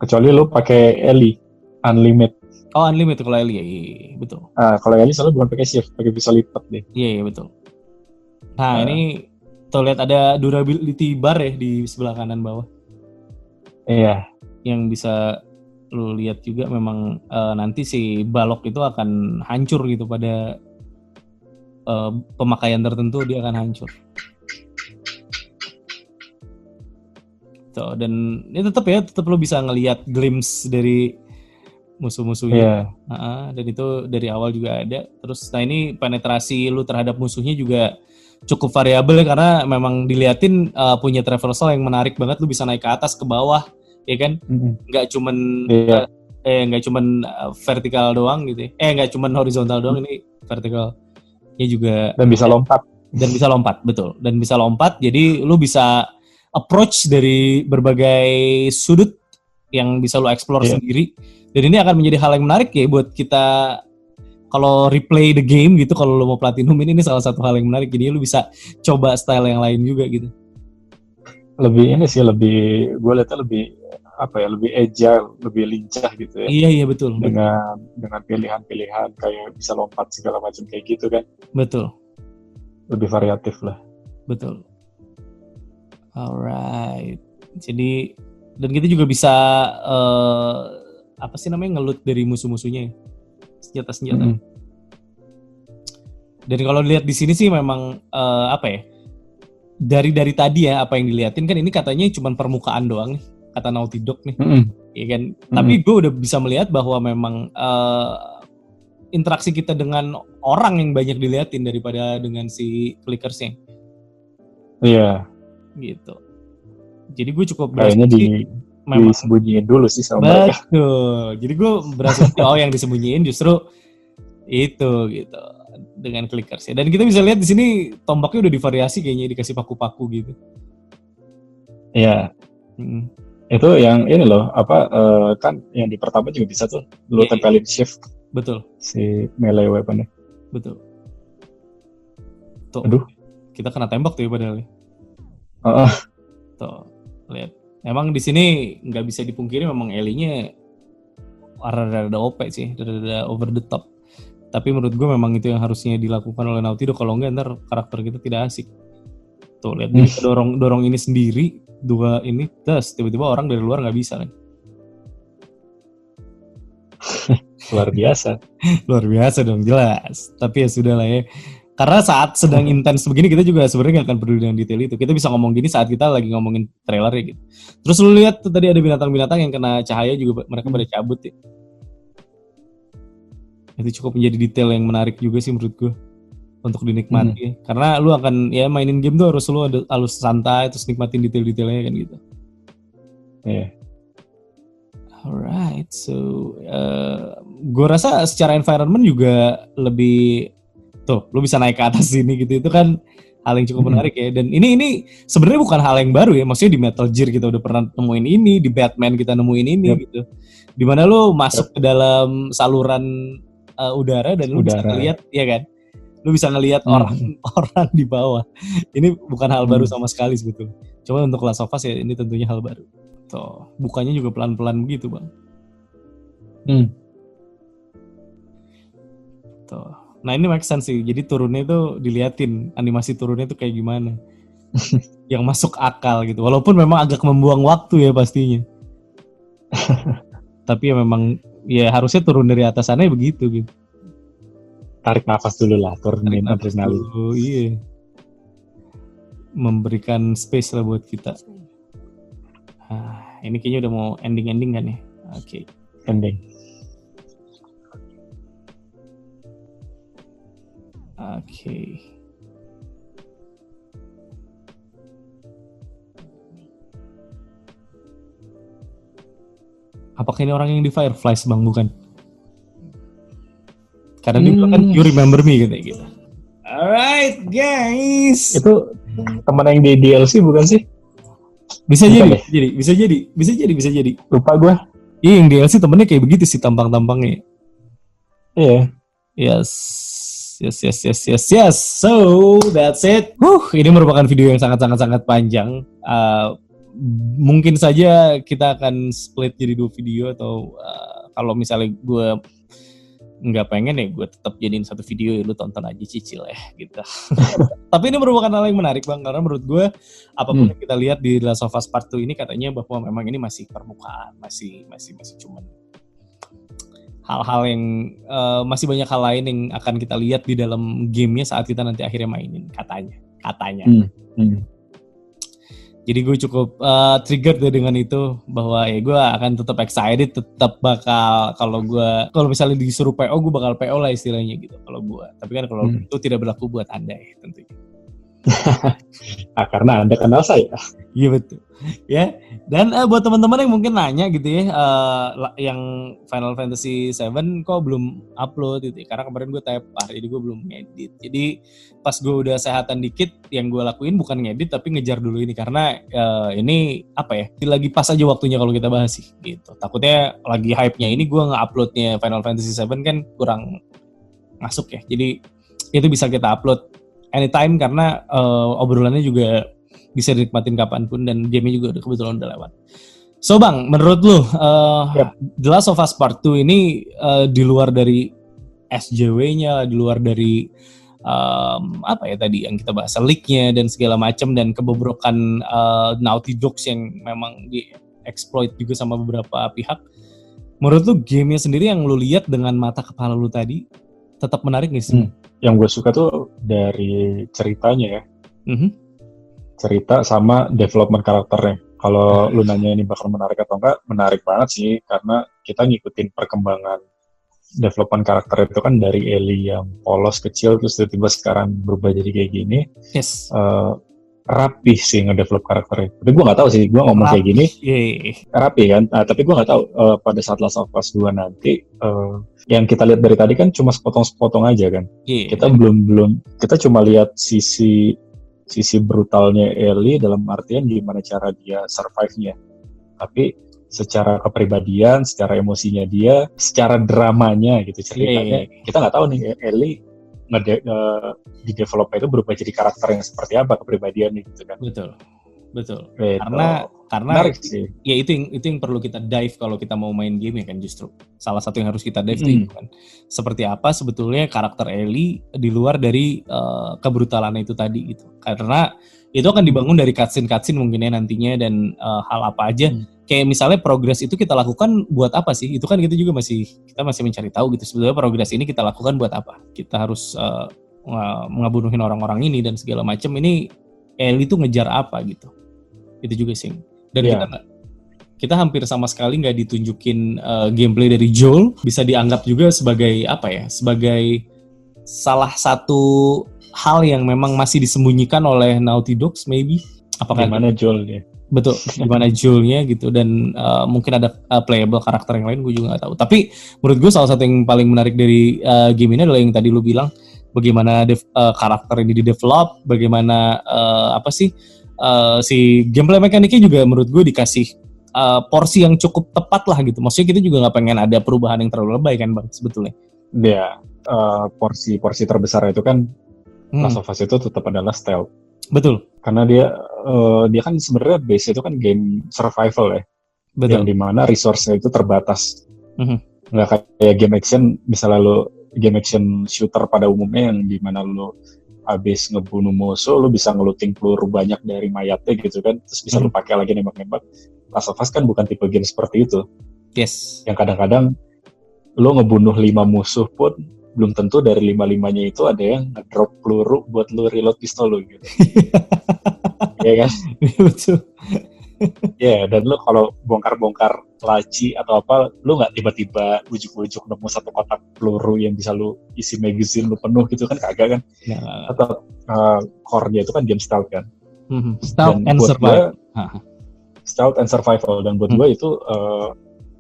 Kecuali lo pakai Ellie unlimited. Oh, unlimited kalau Ellie ya, iya, betul. Kalau Ellie soalnya bukan pakai shift, pakai bisa lipat deh. Iya betul. Nah ini tuh lihat ada durability bar ya di sebelah kanan bawah. Iya. Yang bisa lu lihat juga memang nanti si balok itu akan hancur gitu pada pemakaian tertentu, dia akan hancur. Tuh, dan ini tetap lu bisa ngelihat glimpse dari musuh-musuhnya. Dan itu dari awal juga ada. Terus nah ini penetrasi lu terhadap musuhnya juga cukup variabel ya, karena memang diliatin punya traversal yang menarik banget. Lu bisa naik ke atas ke bawah, ya kan? Nggak cuman vertikal doang gitu ya. Nggak cuman horizontal doang, ini vertikalnya juga. Dan bisa lompat. Betul. Dan bisa lompat, jadi lu bisa approach dari berbagai sudut yang bisa lu explore sendiri. Dan ini akan menjadi hal yang menarik ya buat kita kalau replay the game gitu, kalau lu mau platinum ini salah satu hal yang menarik. Jadi lu bisa coba style yang lain juga gitu. Gue lihatnya lebih agile, lebih lincah gitu ya. Iya betul. Dengan pilihan-pilihan kayak bisa lompat segala macam kayak gitu kan. Betul. Lebih variatif lah. Betul. Alright. Jadi dan kita juga bisa ngeloot dari musuh-musuhnya ya. Senjata-senjata. Dan kalau dilihat di sini sih memang dari tadi ya apa yang dilihatin kan, ini katanya cuma permukaan doang nih, kata Naughty Dog nih. Iya kan? Tapi gue udah bisa melihat bahwa memang interaksi kita dengan orang yang banyak dilihatin daripada dengan si clickersnya. Iya. Gitu. Jadi gue cukup kayaknya disembunyiin dulu sih sama mereka. Betul. Jadi gue berasa yang disembunyiin justru itu gitu dengan clickers ya. Dan kita bisa lihat di sini tombaknya udah divariasi, kayaknya dikasih paku-paku gitu. Iya. Itu yang ini loh, kan yang di pertama juga bisa tuh lu tempelin shift. Betul. Si melee weaponnya. Betul. Tuh. Aduh. Kita kena tembak tuh ya padahal. Tuh, lihat. Emang di sini nggak bisa dipungkiri memang Ellie-nya rada OP sih, rada over the top. Tapi menurut gue memang itu yang harusnya dilakukan oleh Naughty Dog, kalau enggak ntar karakter kita tidak asik. Tuh lihat dia dorong ini sendiri, dua ini, terus tiba-tiba orang dari luar nggak bisa kan? Luar biasa. Luar biasa dong, jelas. Tapi ya sudah lah ya. Karena saat sedang intens begini kita juga sebenarnya nggak akan peduli dengan detail itu. Kita bisa ngomong gini saat kita lagi ngomongin trailer ya gitu. Terus lu lihat tuh tadi ada binatang-binatang yang kena cahaya juga mereka pada cabut ya. Itu cukup menjadi detail yang menarik juga sih menurut gue untuk dinikmati. Karena lu akan ya mainin game tuh harus santai terus nikmatin detail-detailnya kan gitu. Iya. Alright, so gue rasa secara environment juga lebih tuh, lu bisa naik ke atas sini gitu, itu kan hal yang cukup menarik ya. Dan ini sebenarnya bukan hal yang baru ya, maksudnya di Metal Gear kita udah pernah nemuin ini, di Batman kita nemuin ini gitu. Dimana lu masuk ke dalam saluran udara dan lu bisa ngeliat, ya kan? Lu bisa ngeliat orang di bawah. Ini bukan hal baru sama sekali sebetulnya. Cuma untuk Last of Us ya ini tentunya hal baru. Tuh, bukannya juga pelan-pelan begitu, Bang. Tuh. Nah, ini make sense sih. Jadi turunnya itu diliatin, animasi turunnya itu kayak gimana. Yang masuk akal gitu. Walaupun memang agak membuang waktu ya pastinya. Tapi ya memang ya harusnya turun dari atas sana ya begitu gitu. Tarik nafas dulu lah, turunin adrenalin. Iya. Memberikan space lah buat kita. Ini kayaknya udah mau ending kan ya? Oke. Ending. Oke. Apakah ini orang yang di Fireflies, Bang? Bukan? Karena dia bilang kan you remember me gitu. Alright guys. Itu teman yang di DLC bukan sih? Bisa jadi. Lupa gue. Iya, yang DLC temennya kayak begitu sih tampang-tampangnya. Iya. Yes. So that's it. Ini merupakan video yang sangat panjang. Mungkin saja kita akan split jadi 2 video atau kalau misalnya gue nggak pengen ya gue tetap jadiin 1 video ya lu tonton aja cicil ya gitu. Tapi ini merupakan hal yang menarik Bang, karena menurut gue apapun yang kita lihat di Last of Us Part 2 ini katanya bahwa memang ini masih permukaan, masih cuman hal-hal yang masih banyak hal lain yang akan kita lihat di dalam gamenya saat kita nanti akhirnya mainin katanya. Jadi gue cukup triggered dengan itu bahwa ya gue akan tetap excited, tetap bakal kalau misalnya disuruh PO gue bakal PO lah istilahnya gitu kalau gue. Tapi kan kalau itu tidak berlaku buat Anda ya tentunya. Karena Anda kenal saya. Iya betul. Ya. Dan buat teman-teman yang mungkin nanya gitu ya, yang Final Fantasy 7 kok belum upload gitu ya. Karena kemarin gue tepar, jadi gue belum ngedit. Jadi pas gue udah sehatan dikit, yang gue lakuin bukan ngedit tapi ngejar dulu ini. Karena ini apa ya, lagi pas aja waktunya kalau kita bahas sih gitu. Takutnya lagi hype-nya ini gue nge-uploadnya Final Fantasy 7 kan kurang masuk ya. Jadi itu bisa kita upload anytime karena obrolannya juga bisa dinikmatin kapanpun dan game-nya juga kebetulan udah lewat. So Bang, menurut lu The Last of Us Part 2 ini di luar dari SJW-nya, di luar dari apa ya tadi yang kita bahas, leak-nya dan segala macam dan kebobrokan Naughty Dogs yang memang di-exploit juga sama beberapa pihak. Menurut lu game-nya sendiri yang lu lihat dengan mata kepala lu tadi tetap menarik gak sih? Yang gue suka tuh dari ceritanya ya. Cerita sama development karakternya. Kalau lu nanya ini bakal menarik atau enggak, menarik banget sih karena kita ngikutin perkembangan development karakter itu kan dari Ellie yang polos kecil terus tiba-tiba sekarang berubah jadi kayak gini. Yes. Rapi sih ngedevelop karakternya. Tapi gue nggak tahu sih, gue ngomong kayak gini rapi kan. Tapi gue nggak tahu pada saat Last of Us 2 nanti yang kita lihat dari tadi kan cuma sepotong-sepotong aja kan. Kita belum kita cuma lihat sisi brutalnya Ellie dalam artian gimana cara dia survive-nya. Tapi secara kepribadian, secara emosinya dia, secara dramanya gitu ceritanya, kita nggak tahu nih Ellie di develop itu berubah jadi karakter yang seperti apa kepribadiannya gitu kan. Betul. Gitu. Karena menarik sih. Ya itu yang perlu kita dive kalau kita mau main game ya kan, justru salah satu yang harus kita dive itu kan. Seperti apa sebetulnya karakter Ellie di luar dari kebrutalan itu tadi gitu. Karena itu akan dibangun dari cutscene mungkinnya nantinya dan hal apa aja. Kayak misalnya progres itu kita lakukan buat apa sih? Itu kan kita juga masih mencari tahu gitu. Sebetulnya progres ini kita lakukan buat apa? Kita harus ngebunuhin orang-orang ini dan segala macam. Ini Ellie tuh ngejar apa gitu. Itu juga sih. Dan kita hampir sama sekali nggak ditunjukin gameplay dari Joel. Bisa dianggap juga sebagai apa ya? Sebagai salah satu hal yang memang masih disembunyikan oleh Naughty Dogs maybe. Apakah gimana Joel-nya? Betul, gimana Joel-nya gitu. Dan mungkin ada playable karakter yang lain, gue juga nggak tahu. Tapi menurut gue salah satu yang paling menarik dari game ini adalah yang tadi lu bilang, bagaimana karakter ini di-develop, bagaimana si gameplay mekaniknya juga menurut gue dikasih porsi yang cukup tepat lah gitu. Maksudnya kita juga nggak pengen ada perubahan yang terlalu lebay kan Bang sebetulnya. Ya, porsi terbesar itu kan Last of Us itu tetap adalah stealth. Betul. Karena dia kan sebenarnya base itu kan game survival ya. Betul. Yang dimana resource-nya itu terbatas. Nggak kayak game action, misalnya lo game action shooter pada umumnya yang dimana lo habis ngebunuh musuh, lo bisa ngeluting peluru banyak dari mayatnya gitu kan, terus bisa lo pakai lagi nembak-nembak. Last of Us kan bukan tipe game seperti itu. Yes. Yang kadang-kadang lo ngebunuh 5 musuh pun belum tentu dari 5-5-nya itu ada yang ngedrop peluru buat lo reload pistol lo gitu. Iya kan? Betul. Ya, dan lo kalau bongkar-bongkar laci atau apa, lo nggak tiba-tiba ujuk-ujuk nemu satu kotak peluru yang bisa lo isi magazine lo penuh gitu kan, kagak kan? Atau core-nya itu kan game stealth kan? Stealth and survival. Stealth and survival, dan buat gue itu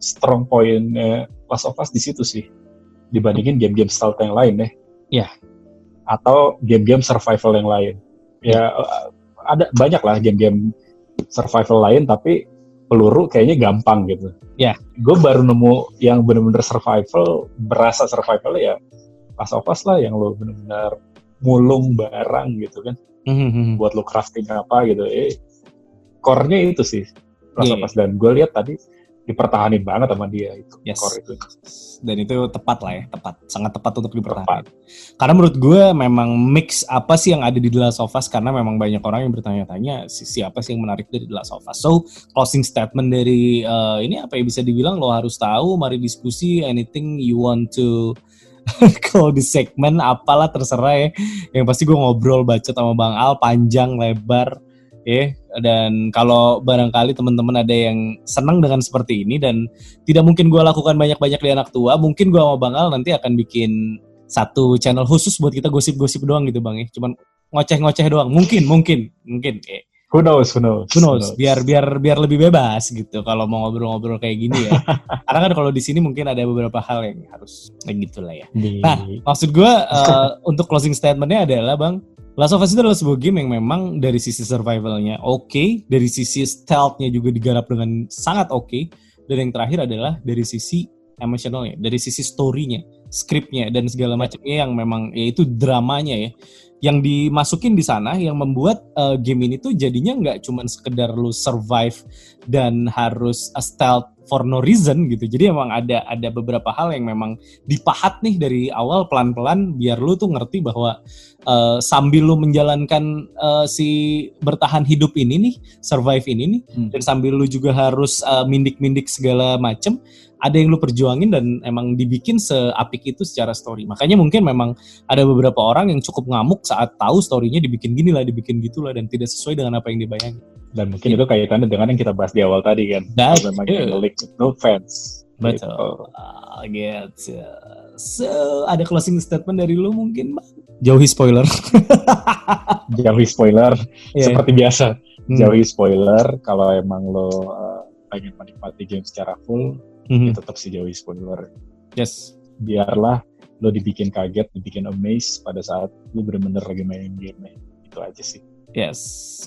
strong point-nya Last of Us di situ sih, dibandingin game-game stealth yang lain ya. Iya. Atau game-game survival yang lain. Ya ada banyak lah game-game survival lain, tapi peluru kayaknya gampang gitu. Ya. Gue baru nemu yang benar-benar survival, berasa survival ya Last of Us lah, yang lo benar-benar mulung barang gitu kan. Buat lo crafting apa gitu. Core-nya itu sih Last of Us, dan gue lihat tadi dipertahanin banget sama dia itu. Yes. Core itu. Dan itu tepat lah ya, sangat tepat untuk dipertahankan. Karena menurut gue memang mix apa sih yang ada di The Last of Us, karena memang banyak orang yang bertanya-tanya siapa sih yang menarik dari The Last of Us. So closing statement dari ini apa ya, bisa dibilang lo harus tahu, mari diskusi, anything you want to call di segmen apalah terserah ya. Yang pasti gue ngobrol bacot sama Bang Al panjang lebar. Dan kalau barangkali teman-teman ada yang senang dengan seperti ini dan tidak mungkin gue lakukan banyak-banyak di anak tua, mungkin gue sama Bang Al nanti akan bikin satu channel khusus buat kita gosip-gosip doang gitu Bang ya, cuman ngoceh-ngoceh doang, mungkin Who knows. biar lebih bebas gitu kalau mau ngobrol-ngobrol kayak gini ya. Karena kan kalau di sini mungkin ada beberapa hal yang harus kayak gitulah ya. Nah, maksud gue untuk closing statementnya adalah Bang, Last of Us itu adalah sebuah game yang memang dari sisi survivalnya oke, dari sisi stealth-nya juga digarap dengan sangat oke, dan yang terakhir adalah dari sisi emosionalnya, dari sisi story-nya, skripnya, dan segala macamnya yang memang yaitu dramanya ya, yang dimasukin di sana, yang membuat game ini tuh jadinya nggak cuma sekedar lu survive dan harus stealth for no reason gitu. Jadi emang ada beberapa hal yang memang dipahat nih dari awal pelan-pelan biar lu tuh ngerti bahwa sambil lu menjalankan si bertahan hidup ini nih, survive ini nih, dan sambil lu juga harus mindik-mindik segala macem, ada yang lu perjuangin dan emang dibikin seapik itu secara story. Makanya mungkin memang ada beberapa orang yang cukup ngamuk saat tahu story-nya dibikin gini lah, dibikin gitulah, dan tidak sesuai dengan apa yang dibayangin. Dan mungkin itu kaitannya dengan yang kita bahas di awal tadi kan. Memang no fans. Betul. Gitu. So, ada closing statement dari lu mungkin, Bang? Jauhi spoiler. Jauhi spoiler, seperti biasa. Jauhi spoiler. Kalau emang lo pengen menikmati game secara full, ya tetap sih jauhi spoiler. Yes. Biarlah lo dibikin kaget, dibikin amazed pada saat lo benar-benar lagi main game-nya. Itu aja sih. Yes,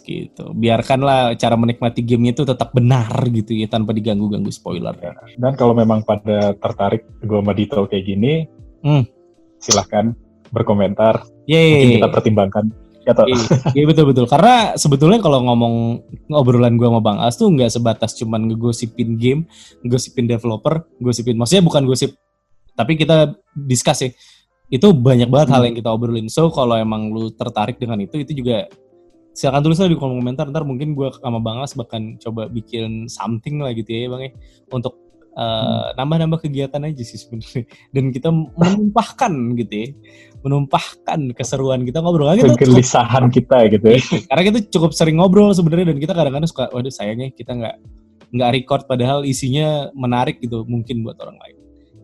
gitu. Biarkanlah cara menikmati gamenya itu tetap benar gitu ya, tanpa diganggu-ganggu spoiler. Ya. Dan kalau memang pada tertarik gue sama Dito kayak gini, silahkan berkomentar. Mungkin kita pertimbangkan. Iya betul-betul. Karena sebetulnya kalau ngobrolan gue sama Bang As tuh nggak sebatas cuman ngegosipin game, ngegosipin developer, maksudnya bukan gosip, tapi kita discuss ya. Itu banyak banget hal yang kita obrolin. So kalau emang lu tertarik dengan itu juga silakan tulis di kolom komentar. Ntar mungkin gue sama Bang As bahkan coba bikin something lah gitu ya Bang ya, untuk nambah-nambah kegiatan aja sih sebenarnya. Dan kita menumpahkan gitu ya. Menumpahkan keseruan kita ngobrol. Kegelisahan kita gitu ya. Karena kita cukup sering ngobrol sebenarnya dan kita kadang-kadang suka, waduh sayangnya kita nggak record padahal isinya menarik gitu mungkin buat orang lain.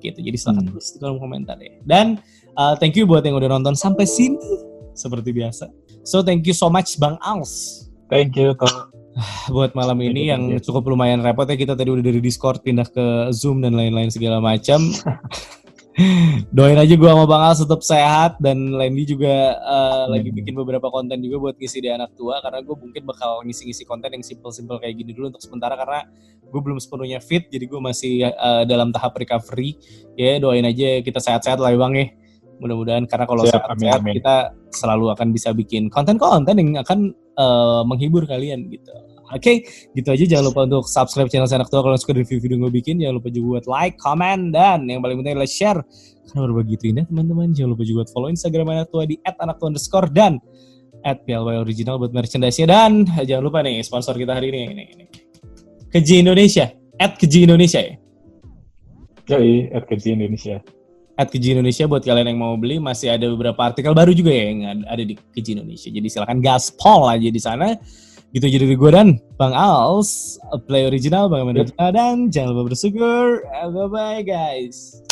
Gitu. Jadi silahkan tulis di kolom komentar ya. Dan thank you buat yang udah nonton sampai sini seperti biasa. So thank you so much Bang Als. Thank you Toh. Buat malam ini yang cukup lumayan repot ya, kita tadi udah dari Discord pindah ke Zoom dan lain-lain segala macam. Doain aja gue sama Bang Al tetap sehat dan Lendi juga lagi bikin beberapa konten juga buat ngisi di anak tua, karena gue mungkin bakal ngisi-ngisi konten yang simple-simple kayak gini dulu untuk sementara karena gue belum sepenuhnya fit, jadi gue masih dalam tahap recovery. Ya doain aja kita sehat-sehat lah ya Bang ya. Mudah-mudahan karena kalau sehat-sehat kita selalu akan bisa bikin konten-konten yang akan menghibur kalian gitu. Oke, gitu aja. Jangan lupa untuk subscribe channel Anak Tua kalau suka review-video gue bikin. Jangan lupa juga buat like, comment, dan yang paling penting adalah share. Karena berbagi itu indah teman-teman. Jangan lupa juga buat follow Instagram Anak Tua di @anaktua_ dan @PLYoriginal buat merchandise-nya. Dan jangan lupa nih sponsor kita hari ini. Keji Indonesia. @Keji Indonesia ya? Jadi, @Keji Indonesia. Keji Indonesia buat kalian yang mau beli, masih ada beberapa artikel baru juga ya yang ada di Keji Indonesia. Jadi silakan gaspol aja di sana. Gitu aja dari gue dan Bang Als, Play Original, Bang Amanda, dan jangan lupa bersyukur. Bye-bye guys.